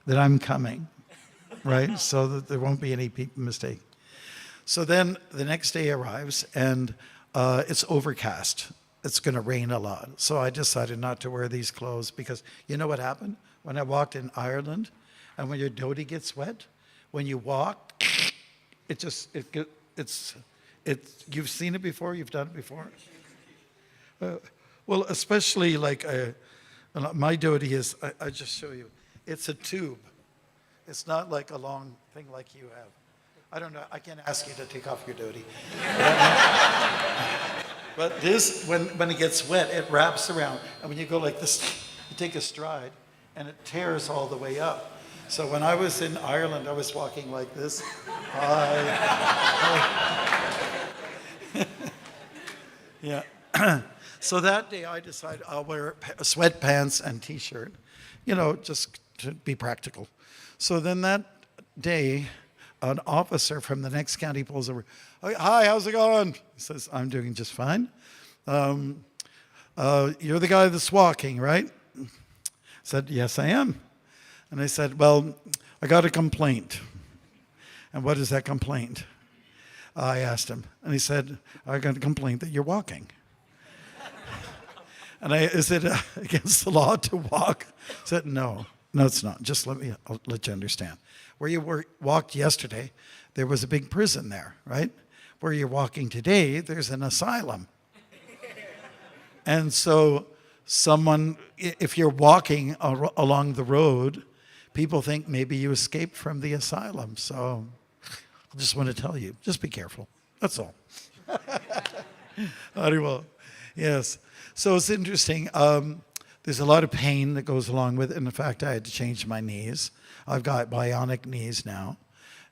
that I'm coming, right? So that there won't be any mistake. So then the next day arrives, and it's overcast. It's going to rain a lot. So I decided not to wear these clothes because you know what happened? When I walked in Ireland, and when your dhoti gets wet, when you walk, you've seen it before, you've done it before? Well, especially like my dhoti is, I just show you, it's a tube. It's not like a long thing like you have. I don't know, I can't ask you to take off your dhoti. But this, when it gets wet, it wraps around. And when you go like this, you take a stride, and it tears all the way up. So when I was in Ireland, I was walking like this. Yeah. So that day I decided I'll wear sweatpants and t-shirt, just to be practical. So then that day, an officer from the next county pulls over. Hi, how's it going? He says, I'm doing just fine. You're the guy that's walking, right? I said, yes, I am. And I said, well, I got a complaint. And what is that complaint? I asked him. And he said, I got a complaint that you're walking. And is it against the law to walk? I said, no. No, it's not. Just I'll let you understand. Where you walked yesterday, there was a big prison there, right? Where you're walking today, there's an asylum. And so if you're walking along the road, people think maybe you escaped from the asylum. So I just want to tell you, just be careful. That's all. Very well. Yes. So it's interesting. There's a lot of pain that goes along with it. And in fact, I had to change my knees. I've got bionic knees now.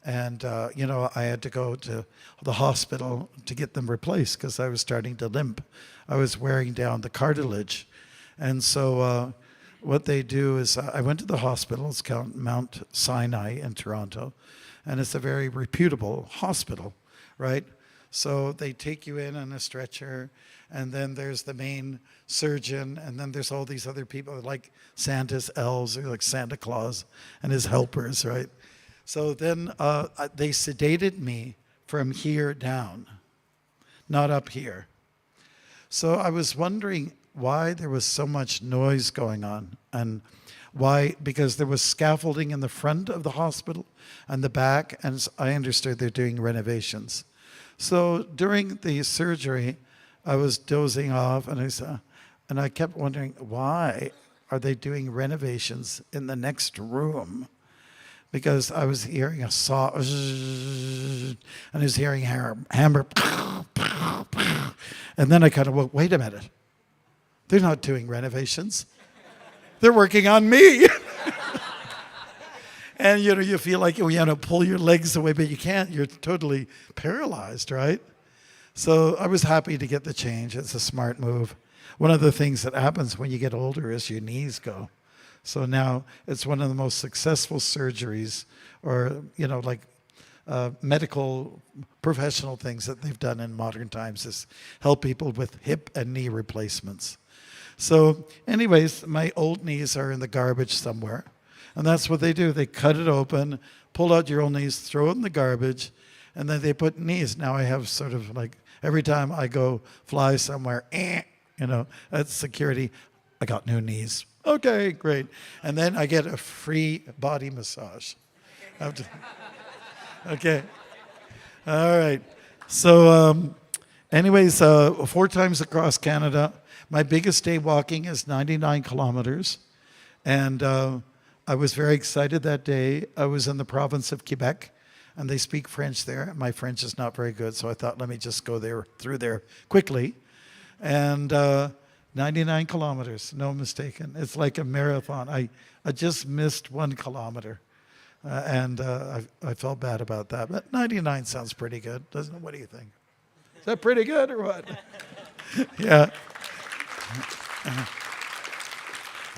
And, I had to go to the hospital to get them replaced because I was starting to limp. I was wearing down the cartilage. And so what they do is I went to the hospital. It's called Mount Sinai in Toronto. And it's a very reputable hospital, right? So they take you in on a stretcher, and then there's the main surgeon, and then there's all these other people like Santa's elves, or like Santa Claus and his helpers, right? So then they sedated me from here down, not up here. So I was wondering why there was so much noise going on, and why, because there was scaffolding in the front of the hospital and the back, and I understood they're doing renovations. So during the surgery, I was dozing off, and I kept wondering, why are they doing renovations in the next room? Because I was hearing a saw, and I was hearing hammer, and then I kind of went, wait a minute, they're not doing renovations. They're working on me. And, you feel like you pull your legs away, but you can't. You're totally paralyzed, right? So I was happy to get the change. It's a smart move. One of the things that happens when you get older is your knees go. So now it's one of the most successful surgeries or, medical professional things that they've done in modern times is help people with hip and knee replacements. So anyways, my old knees are in the garbage somewhere. And that's what they do. They cut it open, pull out your old knees, throw it in the garbage, and then they put knees. Now I have sort of like, every time I go fly somewhere, that's security, I got new knees. Okay, great. And then I get a free body massage. Okay. All right. So anyways, 4 times across Canada. My biggest day walking is 99 kilometers. And I was very excited that day. I was in the province of Quebec, and they speak French there. My French is not very good, so I thought, let me just go through there quickly. And 99 kilometers, no mistaken. It's like a marathon. I just missed 1 kilometer, and I felt bad about that. But 99 sounds pretty good, doesn't it? What do you think? Is that pretty good or what? Yeah.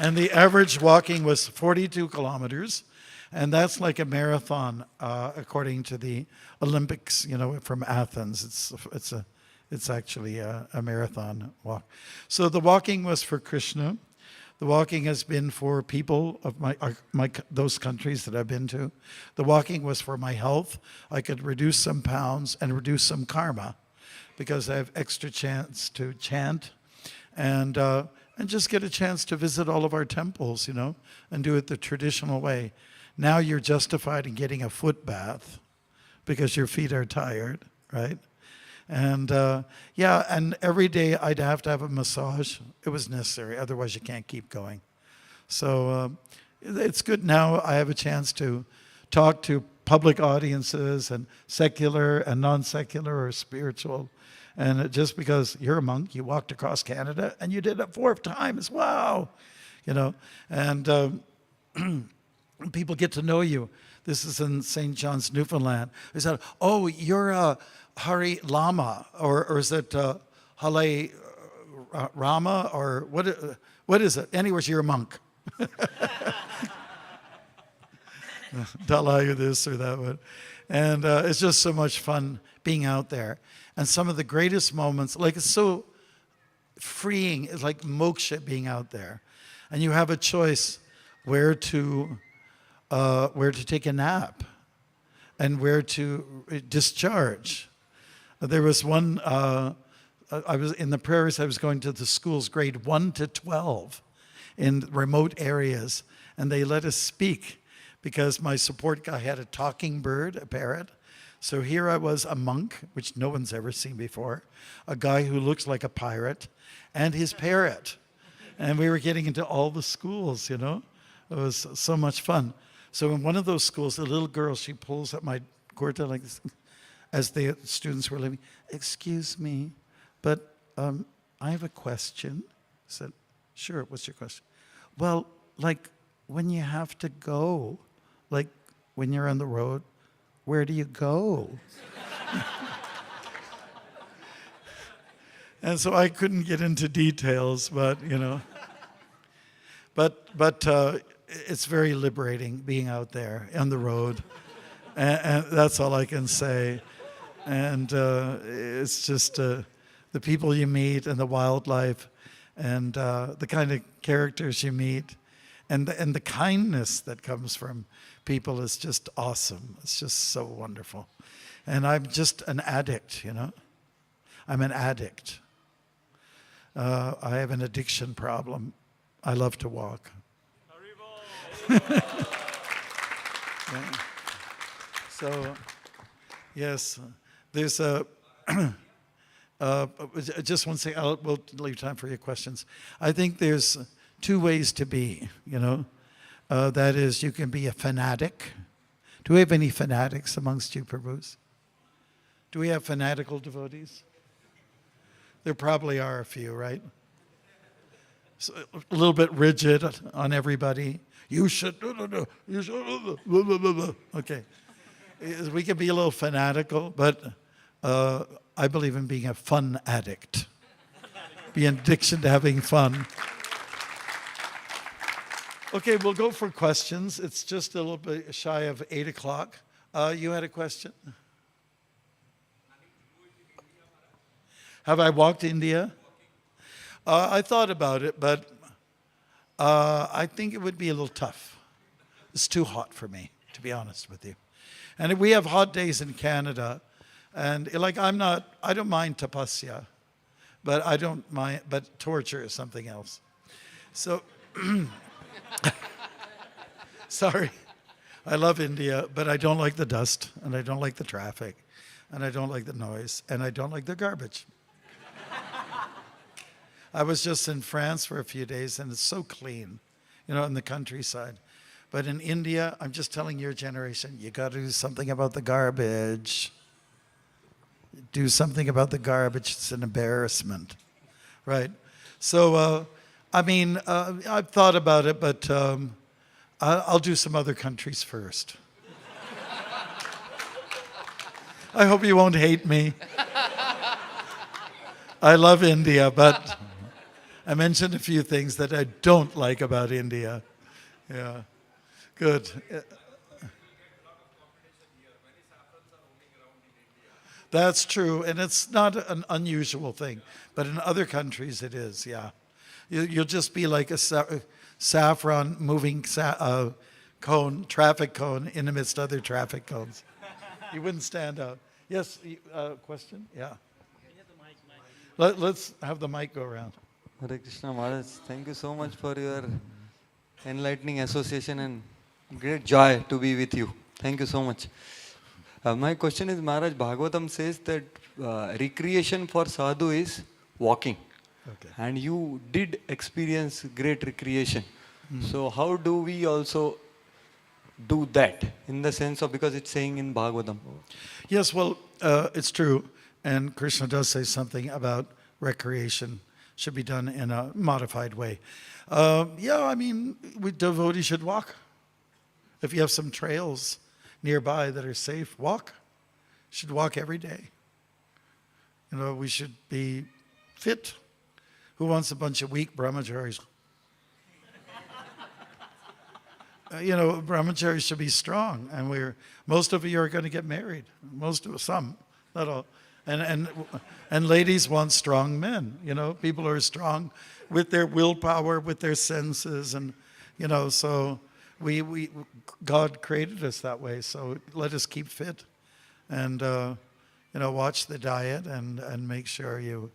And the average walking was 42 kilometers, and that's like a marathon according to the Olympics, from Athens. It's actually a marathon walk. So the walking was for Krishna. The walking has been for people of those countries that I've been to. The walking was for my health. I could reduce some pounds and reduce some karma because I have extra chance to chant and just get a chance to visit all of our temples, and do it the traditional way. Now you're justified in getting a foot bath because your feet are tired, right? And and every day I'd have to have a massage. It was necessary, otherwise you can't keep going. So it's good now I have a chance to talk to public audiences and secular and non-secular or spiritual. And just because you're a monk, you walked across Canada and you did it 4 times. Wow. And people get to know you. This is in St. John's, Newfoundland. They said, oh, you're a Hare Lama, or is it Hale Rama, or what is it? Anyways, you're a monk. Dalai this or that one. And it's just so much fun being out there. And some of the greatest moments, like it's so freeing, it's like moksha being out there. And you have a choice where to take a nap and where to discharge. There was one, I was in the prairies, I was going to the schools grade 1 to 12 in remote areas. and they let us speak because my support guy had a talking bird, a parrot. So here I was, a monk, which no one's ever seen before, a guy who looks like a pirate, and his parrot. And we were getting into all the schools, you know. It was so much fun. So in one of those schools, the little girl, she pulls at my kurta like this, as the students were leaving. "Excuse me, but I have a question." I said, "Sure, what's your question?" "Well, like when you have to go, like when you're on the road, where do you go?" And so I couldn't get into details, but, you know. But it's very liberating being out there on the road. And that's all I can say. And it's just the people you meet and the wildlife and the kind of characters you meet and the kindness that comes from people is just awesome. It's just so wonderful. And I'm just an addict, you know. I'm an addict. I have an addiction problem. I love to walk. Yeah. So, yes, there's a, just one second, we'll leave time for your questions. I think there's two ways to be, you know. That is, you can be a fanatic. Do we have any fanatics amongst you, Prabhus? Do we have fanatical devotees? There probably are a few, right? So, a little bit rigid on everybody. You should, you should, okay. We can be a little fanatical, but I believe in being a fun addict. Be an addiction to having fun. Okay, we'll go for questions. It's just a little bit shy of 8 o'clock. You had a question? Have I walked India? I thought about it, but I think it would be a little tough. It's too hot for me, to be honest with you. And we have hot days in Canada, and like I don't mind tapasya, but I don't mind, but torture is something else. So, sorry, I love India, but I don't like the dust, and I don't like the traffic, and I don't like the noise, and I don't like the garbage. I was just in France for a few days, and it's so clean, you know, in the countryside. But in India, I'm just telling your generation, you got to do something about the garbage. Do something about the garbage. It's an embarrassment, right? So, I mean, I've thought about it, but I'll do some other countries first. I hope you won't hate me. I love India, but I mentioned a few things that I don't like about India. Yeah, good. That's true, and it's not an unusual thing, but in other countries it is, yeah. You'll just be like a saffron moving cone, traffic cone in amidst other traffic cones. You wouldn't stand out. Yes, question? Yeah. Let's have the mic go around.
Hare Krishna Maharaj, thank you so much for your enlightening association and great joy to be with you. Thank you so much. My question is, Maharaj, Bhagavatam says that recreation for sadhu is walking.
Okay.
And you did experience great recreation. So how do we also do that in the sense of, because it's saying in Bhagavatam?
Yes, well, it's true. And Krishna does say something about recreation should be done in a modified way. Yeah, I mean, devotees should walk. If you have some trails nearby that are safe, walk. You should walk every day. You know, we should be fit. Who wants a bunch of weak brahmacharis? You know, brahmacharis should be strong, and most of you are going to get married. Some, not all. And ladies want strong men, you know, people who are strong with their willpower, with their senses, and, you know, so God created us that way, so let us keep fit and, you know, watch the diet and make sure you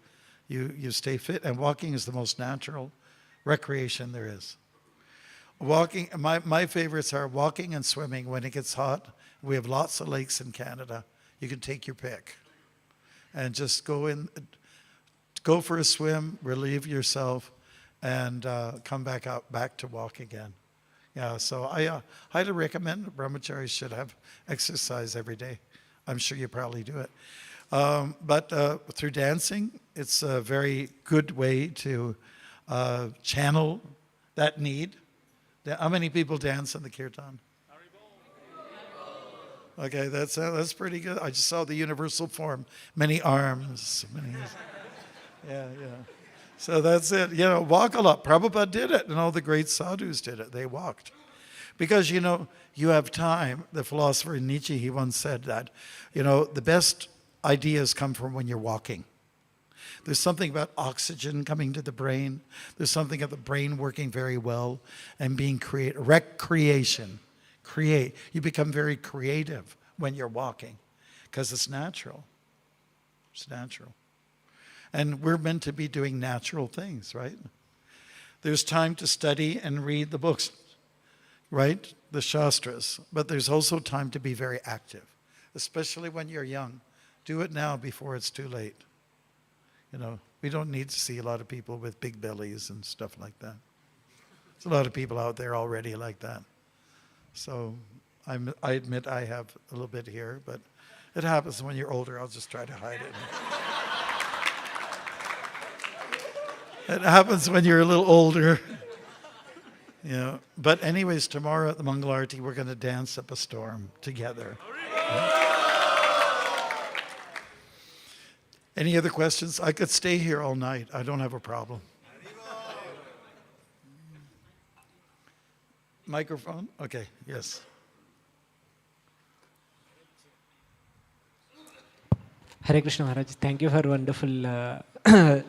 stay fit. And walking is the most natural recreation there is. Walking, my favorites are walking and swimming when it gets hot. We have lots of lakes in Canada. You can take your pick. And just go for a swim, relieve yourself, and come back to walk again. Yeah, so I highly recommend brahmacharis should have exercise every day. I'm sure you probably do it. But through dancing, it's a very good way to channel that need. How many people dance in the kirtan? Okay, that's pretty good. I just saw the universal form. Many arms. Yeah. So that's it. Walk a lot. Prabhupada did it, and all the great sadhus did it. They walked. Because, you have time. The philosopher Nietzsche, he once said that, the best ideas come from when you're walking. There's something about oxygen coming to the brain. There's something of the brain working very well and being recreation. You become very creative when you're walking because it's natural. It's natural. And we're meant to be doing natural things, right? There's time to study and read the books, right? The Shastras. But there's also time to be very active, especially when you're young. Do it now before it's too late. We don't need to see a lot of people with big bellies and stuff like that. There's a lot of people out there already like that. So I admit I have a little bit here, but it happens when you're older. I'll just try to hide it. It happens when you're a little older. But anyways, tomorrow at the Mangalarti, we're going to dance up a storm together. Any other questions? I could stay here all night. I don't have a problem. Microphone? Okay, yes.
Hare Krishna Maharaj, thank you for wonderful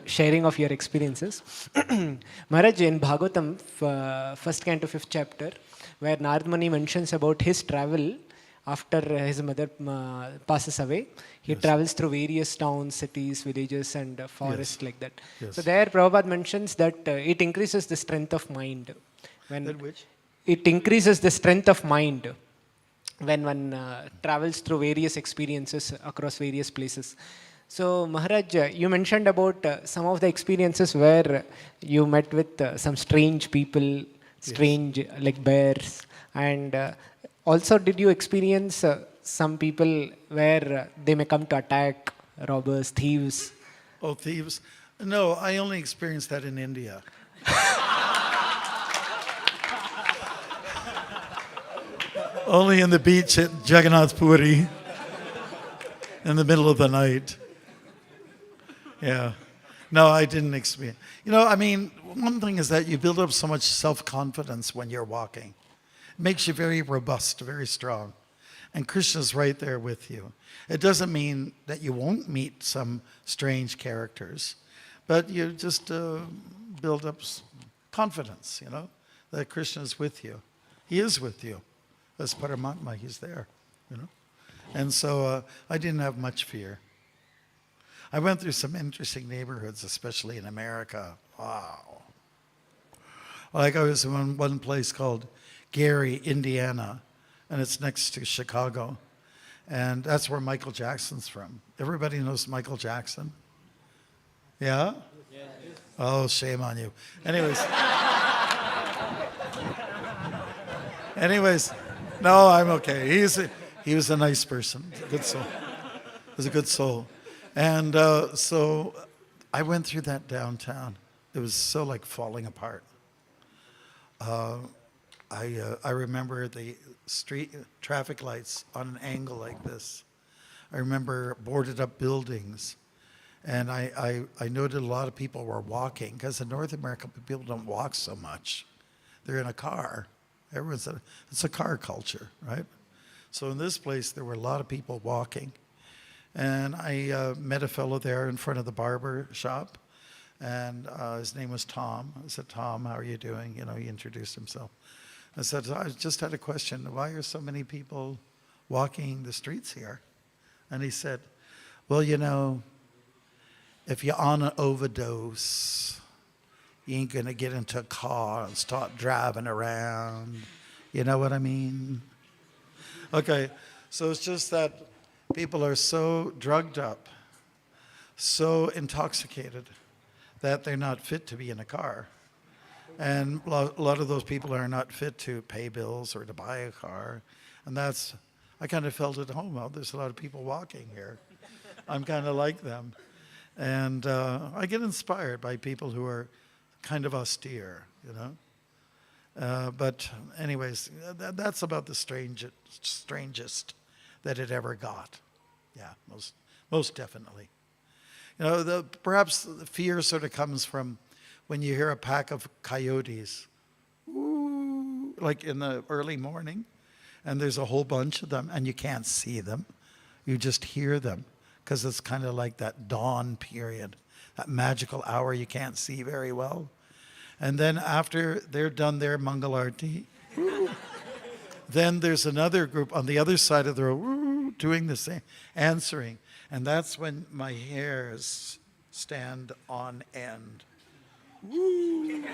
sharing of your experiences. Maharaj, in Bhagavatam, first canto, 5th chapter, where Narad Muni mentions about his travel after his mother passes away, he travels through various towns, cities, villages, and forests like that.
Yes.
So there Prabhupada mentions that it increases the strength of mind. It increases the strength of mind when one travels through various experiences across various places. So Maharaj, you mentioned about some of the experiences where you met with some strange people, like bears, and also, did you experience some people where they may come to attack, robbers, thieves?
Oh, thieves? No, I only experienced that in India. Only in the beach at Jagannath Puri in the middle of the night. Yeah. No, I didn't experience. One thing is that you build up so much self-confidence when you're walking. It makes you very robust, very strong. And Krishna's right there with you. It doesn't mean that you won't meet some strange characters, but you just build up confidence, that Krishna's with you. He is with you. As Paramatma, he's there, And so I didn't have much fear. I went through some interesting neighborhoods, especially in America. Wow. Like I was in one place called Gary, Indiana, and it's next to Chicago. And that's where Michael Jackson's from. Everybody knows Michael Jackson? Yeah? Yes. Oh, shame on you. Anyways, no, I'm okay. He was a nice person. He was a good soul. And so I went through that downtown. It was so like falling apart. I remember the street traffic lights on an angle like this. I remember boarded up buildings. And I noted a lot of people were walking, because in North America, people don't walk so much. They're in a car. It's a car culture, right? So in this place, there were a lot of people walking. And I met a fellow there in front of the barber shop. And his name was Tom. I said, Tom, how are you doing? He introduced himself. I said, I just had a question. Why are so many people walking the streets here? And he said, well, if you're on an overdose, you ain't going to get into a car and start driving around. You know what I mean? Okay, so it's just that people are so drugged up, so intoxicated, that they're not fit to be in a car. And a lot of those people are not fit to pay bills or to buy a car. And that's, I kind of felt at home. Well, there's a lot of people walking here. I'm kind of like them. And I get inspired by people who are kind of austere, you know. But anyways, that's about the strangest that it ever got. Yeah, most definitely. You know, perhaps the fear sort of comes from when you hear a pack of coyotes, ooh, like in the early morning, and there's a whole bunch of them, and you can't see them. You just hear them, because it's kind of like that dawn period, that magical hour you can't see very well. And then after they're done their Mangalarti, then there's another group on the other side of the road doing the same, answering. And that's when my hairs stand on end. Woo.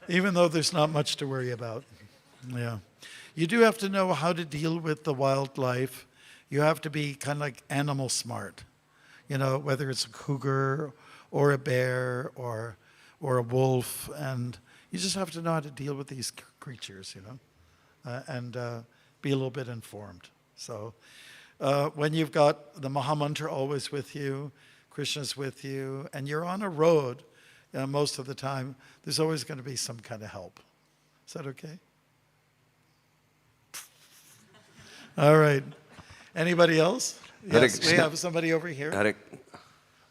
Even though there's not much to worry about. Yeah. You do have to know how to deal with the wildlife. You have to be kind of like animal smart. You know, whether it's a cougar or a bear or a wolf. And you just have to know how to deal with these creatures, you know, and be a little bit informed. So when you've got the Mahamantra always with you, Krishna's with you, and you're on a road most of the time, there's always going to be some kind of help. Is that okay? All right. Anybody else? Yes, we have somebody over here.
Hare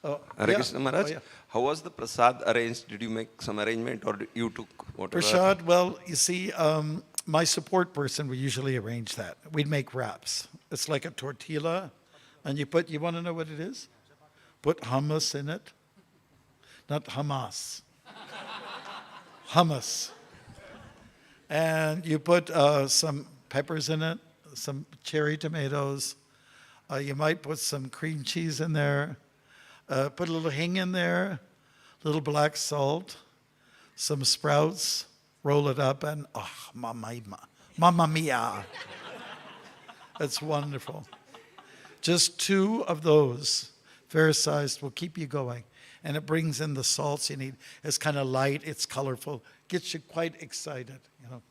Yeah.
Krishna Maharaj,
Oh, yeah.
how was the prasad arranged? Did you make some arrangement or you took whatever?
Prashad, well, you see, my support person would usually arrange that. We'd make wraps. It's like a tortilla, and you want to know what it is? Put hummus in it. Not Hamas. Hummus. And you put some peppers in it, some cherry tomatoes. You might put some cream cheese in there. Put a little hing in there, a little black salt, some sprouts, roll it up, and mamma mia. That's wonderful. Just 2 of those, fair-sized, will keep you going. And it brings in the salts you need. It's kind of light, it's colorful, gets you quite excited, you know.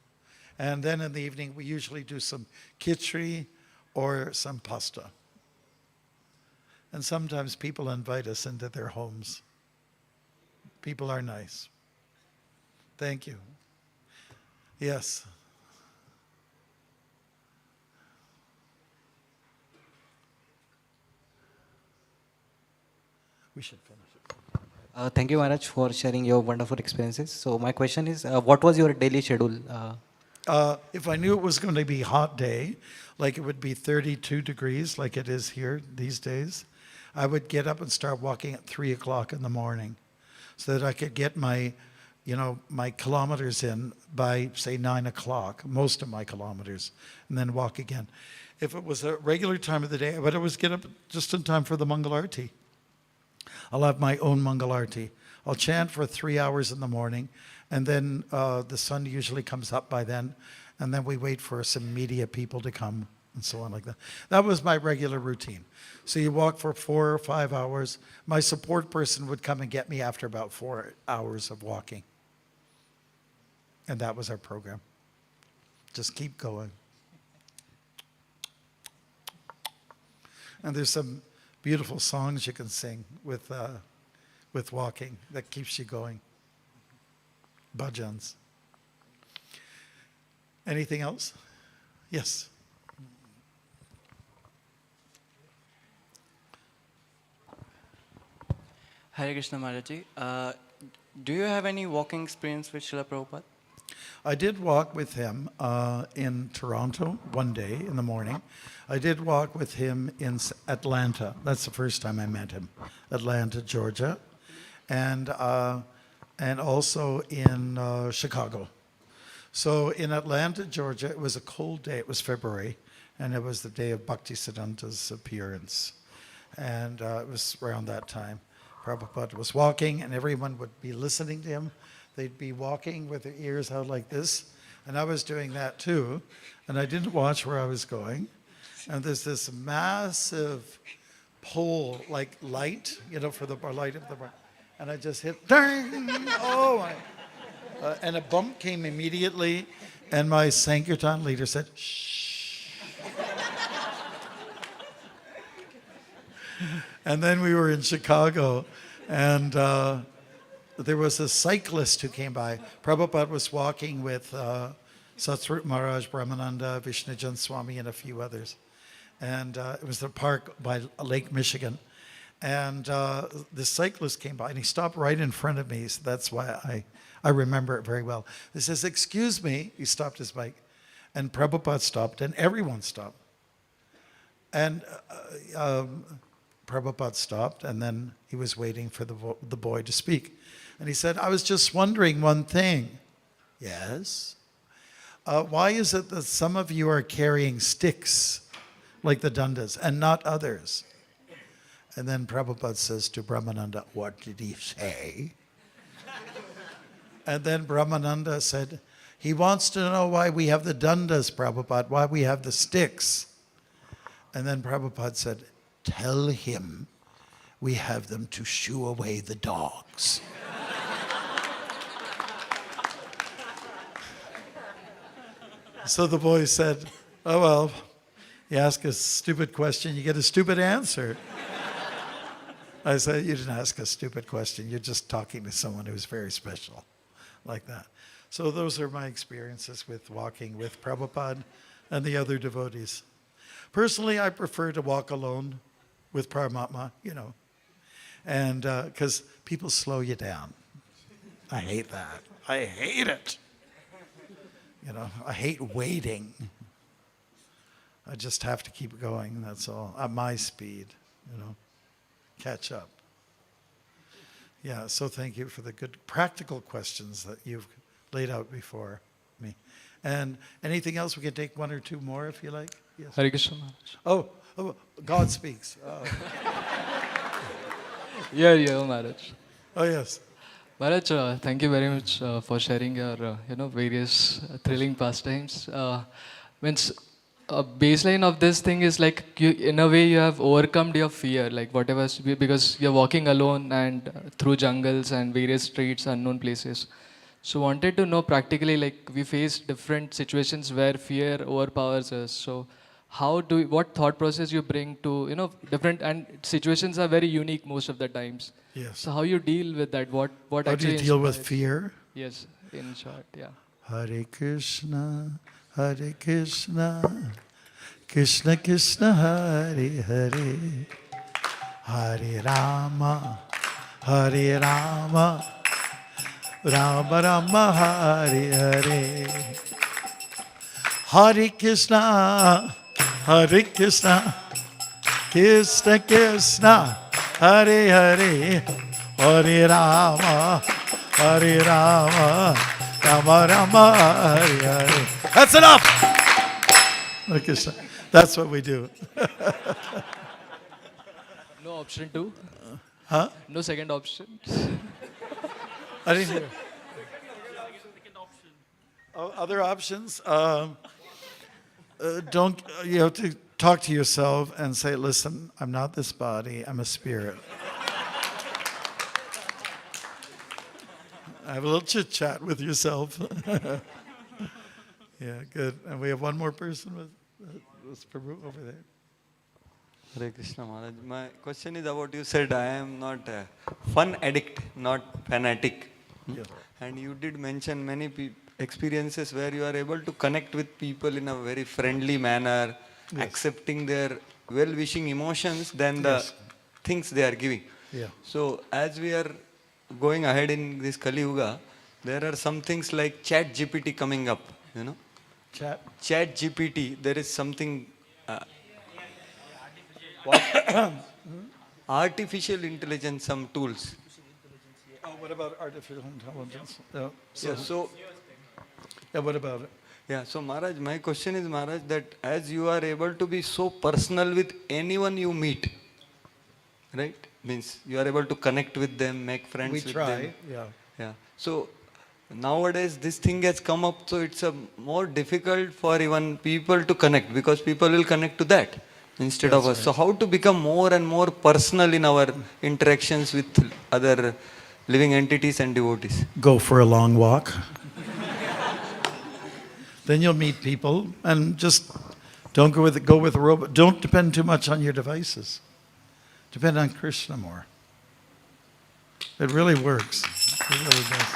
And then in the evening, we usually do some khichdi or some pasta. And sometimes people invite us into their homes. People are nice. Thank you. Yes. We should finish it.
Thank you, Maharaj, for sharing your wonderful experiences. So my question is, what was your daily schedule?
If I knew it was going to be a hot day, like it would be 32 degrees, like it is here these days, I would get up and start walking at 3 o'clock in the morning so that I could get my kilometers in by, say, 9 o'clock, most of my kilometers, and then walk again. If it was a regular time of the day, I would always get up just in time for the Mangalarti. I'll have my own Mangalarti. I'll chant for 3 hours in the morning, and then the sun usually comes up by then, and then we wait for some media people to come and so on like that. That was my regular routine. So you walk for 4 or 5 hours. My support person would come and get me after about 4 hours of walking. And that was our program. Just keep going. And there's some beautiful songs you can sing with walking that keeps you going. Bhajans. Anything else? Yes.
Hare Krishna Maharaji. Do you have any walking experience with Srila Prabhupada?
I did walk with him in Toronto one day in the morning. I did walk with him in Atlanta. That's the first time I met him. Atlanta, Georgia. And also in Chicago. So in Atlanta, Georgia, it was a cold day. It was February. And it was the day of Bhakti Siddhanta's appearance. And it was around that time. Prabhupada was walking and everyone would be listening to him. They'd be walking with their ears out like this. And I was doing that too. And I didn't watch where I was going. And there's this massive pole, like light, for the light of the... And I just hit, dang! Oh my... and a bump came immediately, and my Sankirtan leader said, shh. And then we were in Chicago, and there was a cyclist who came by. Prabhupada was walking with Satsvarup Maharaj, Brahmananda, Vishnujan Swami, and a few others. And it was the park by Lake Michigan. And this cyclist came by, and he stopped right in front of me. So that's why I remember it very well. He says, excuse me. He stopped his bike. And Prabhupada stopped, and everyone stopped. And Prabhupada stopped, and then he was waiting for the boy to speak. And he said, I was just wondering one thing. Yes? Why is it that some of you are carrying sticks like the Dandas and not others? And then Prabhupada says to Brahmananda, what did he say? And then Brahmananda said, he wants to know why we have the Dandas, Prabhupada, why we have the sticks. And then Prabhupada said, tell him we have them to shoo away the dogs. So the boy said, oh well, you ask a stupid question, you get a stupid answer. I said, you didn't ask a stupid question, you're just talking to someone who's very special, like that. So those are my experiences with walking with Prabhupada and the other devotees. Personally, I prefer to walk alone with Paramatma, and because people slow you down. I hate that. I hate it. I hate waiting. I just have to keep going, that's all, at my speed, catch up. Yeah, so thank you for the good practical questions that you've laid out before me. And anything else? We can take one or two more if you like. Yes.
HareKrishna Maharaj.
Oh, God speaks.
Yeah, Maharaj.
Oh, yes.
Maharaj, thank you very much for sharing your, various thrilling pastimes. Means a baseline of this thing is like, in a way, you have overcome your fear, like whatever, because you're walking alone and through jungles and various streets, unknown places. So wanted to know practically, like we face different situations where fear overpowers us. So what thought process you bring to, different, and situations are very unique most of the times.
Yes.
So how you deal with that? What
How do
actually
you deal with
inspires?
fear?
Yes, in short, yeah.
Hare Krishna, Krishna Krishna, Hare Hare, Hare Rama, Rama Rama, Hare Hare, Hare Krishna, Krishna Krishna, Hare Hare, Hare Rama, Rama Rama, Hare Hare. That's enough! Hare Krishna. That's what we do.
No option two?
Huh?
No second option?
I didn't hear. Oh, other options? You have to talk to yourself and say, listen, I'm not this body, I'm a spirit. Have a little chit chat with yourself. Yeah, good. And we have one more person with Prabhu over there.
Hare Krishna Maharaj. My question is about, you said I am not a fun addict, not fanatic.
Yeah.
And you did mention many experiences where you are able to connect with people in a very friendly manner,
Yes.
accepting their well-wishing emotions than the
Yes.
things they are giving.
Yeah.
So as we are going ahead in this Kali Yuga, there are some things like Chat GPT coming up,
Chat.
Chat GPT, there is something... artificial intelligence, some tools.
Oh, what about artificial intelligence?
Yeah,
what about it?
Yeah, so Maharaj, my question is, Maharaj, that as you are able to be so personal with anyone you meet, right? means you are able to connect with them, make friends
We
with
try,
them.
yeah.
Yeah. So nowadays this thing has come up, so it's a more difficult for even people to connect, because people will connect to that instead of us. So how to become more and more personal in our interactions with other living entities and devotees?
Go for a long walk. Then you'll meet people, and just don't go with a robot. Don't depend too much on your devices. Depend on Krishna more. It really works. It really does.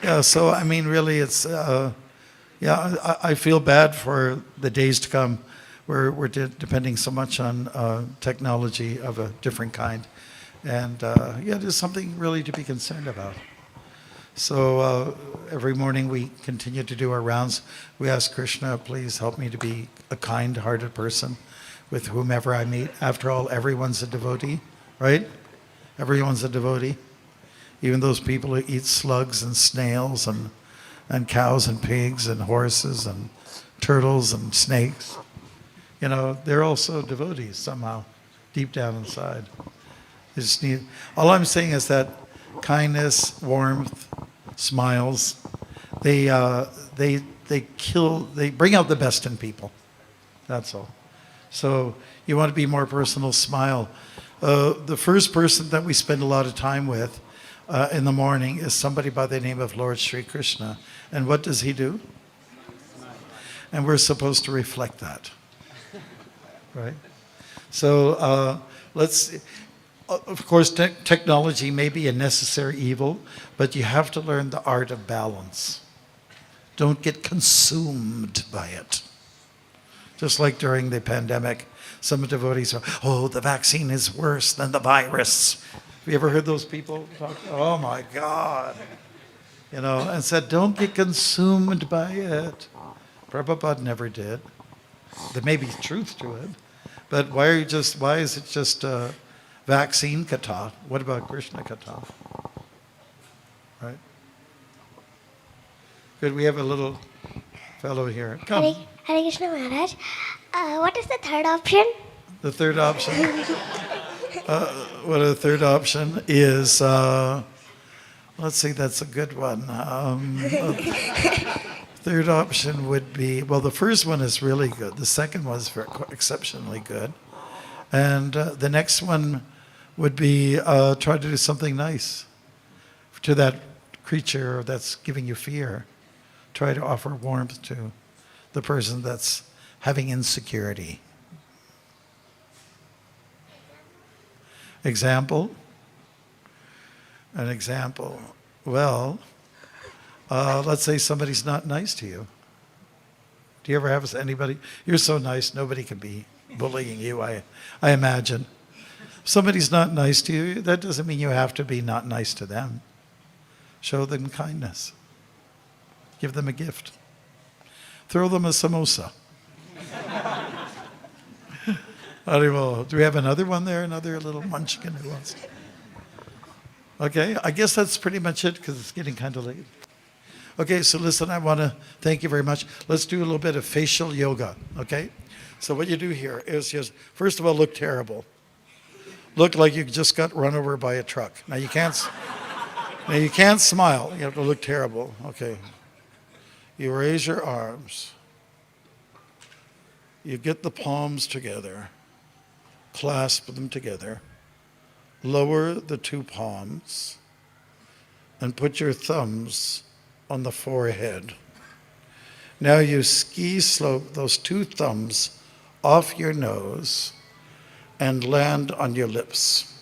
Yeah, so I mean, really, it's, I feel bad for the days to come where we're depending so much on technology of a different kind. And there's something really to be concerned about. So every morning we continue to do our rounds. We ask Krishna, please help me to be a kind-hearted person with whomever I meet. After all, everyone's a devotee, right? Everyone's a devotee. Even those people who eat slugs and snails and cows and pigs and horses and turtles and snakes, they're also devotees somehow, deep down inside. They just need. All I'm saying is that kindness, warmth, smiles, they bring out the best in people. That's all. So you want to be more personal, smile. The first person that we spend a lot of time with in the morning is somebody by the name of Lord Sri Krishna. And what does he do? And we're supposed to reflect that. Right? So of course, technology may be a necessary evil, but you have to learn the art of balance. Don't get consumed by it. Just like during the pandemic, some devotees are, the vaccine is worse than the virus. Have you ever heard those people talk? Oh my God. And said, don't get consumed by it. Prabhupada never did. There may be truth to it, but why is it just vaccine kata? What about Krishna kata? Right? Good, we have a little fellow here. Come.
Hare Krishna Maharaj. What is the third option?
The third option? The third option is, let's see, that's a good one. Third option would be, the first one is really good. The second one is exceptionally good. And the next one would be try to do something nice to that creature that's giving you fear. Try to offer warmth to the person that's having insecurity. Example? An example. Well, let's say somebody's not nice to you. Do you ever have anybody, you're so nice, nobody can be bullying you, I imagine. If somebody's not nice to you, that doesn't mean you have to be not nice to them. Show them kindness. Give them a gift. Throw them a samosa. Do we have another one there? Another little munchkin who wants? Okay, I guess that's pretty much it because it's getting kind of late. Okay, so listen, I want to thank you very much. Let's do a little bit of facial yoga, okay? So what you do here is just, first of all, look terrible. Look like you just got run over by a truck. Now you can't smile. You have to look terrible. Okay. You raise your arms. You get the palms together. Clasp them together. Lower the two palms and put your thumbs on the forehead. Now you ski slope those two thumbs off your nose and land on your lips.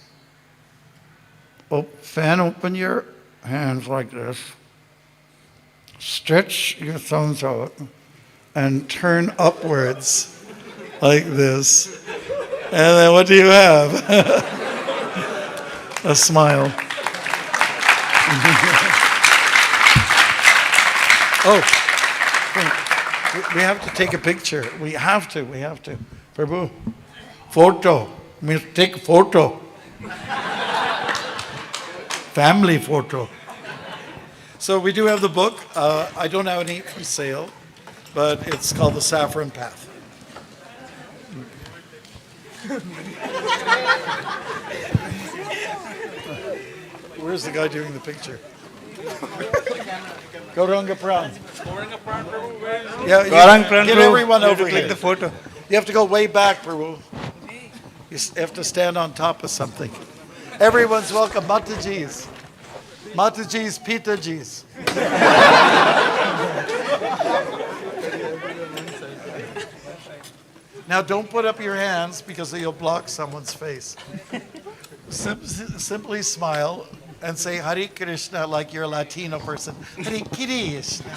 Fan open your hands like this. Stretch your thumbs out and turn upwards like this. And then what do you have? A smile. We have to take a picture. We have to. Prabhu, photo. Take a photo. Family photo. So we do have the book. I don't have any for sale, but it's called The Saffron Path. Where's the guy doing the picture? Gauranga Pran. Yeah,
Gaurang Pran,
get
Prabhu.
everyone
You have
over
to click
here.
the photo.
You have to go way back, Prabhu. You have to stand on top of something. Everyone's welcome. Mataji's. Mataji's, Pitaji's. Now don't put up your hands because you'll block someone's face. Simply smile and say Hare Krishna like you're a Latino person. Hare Krishna.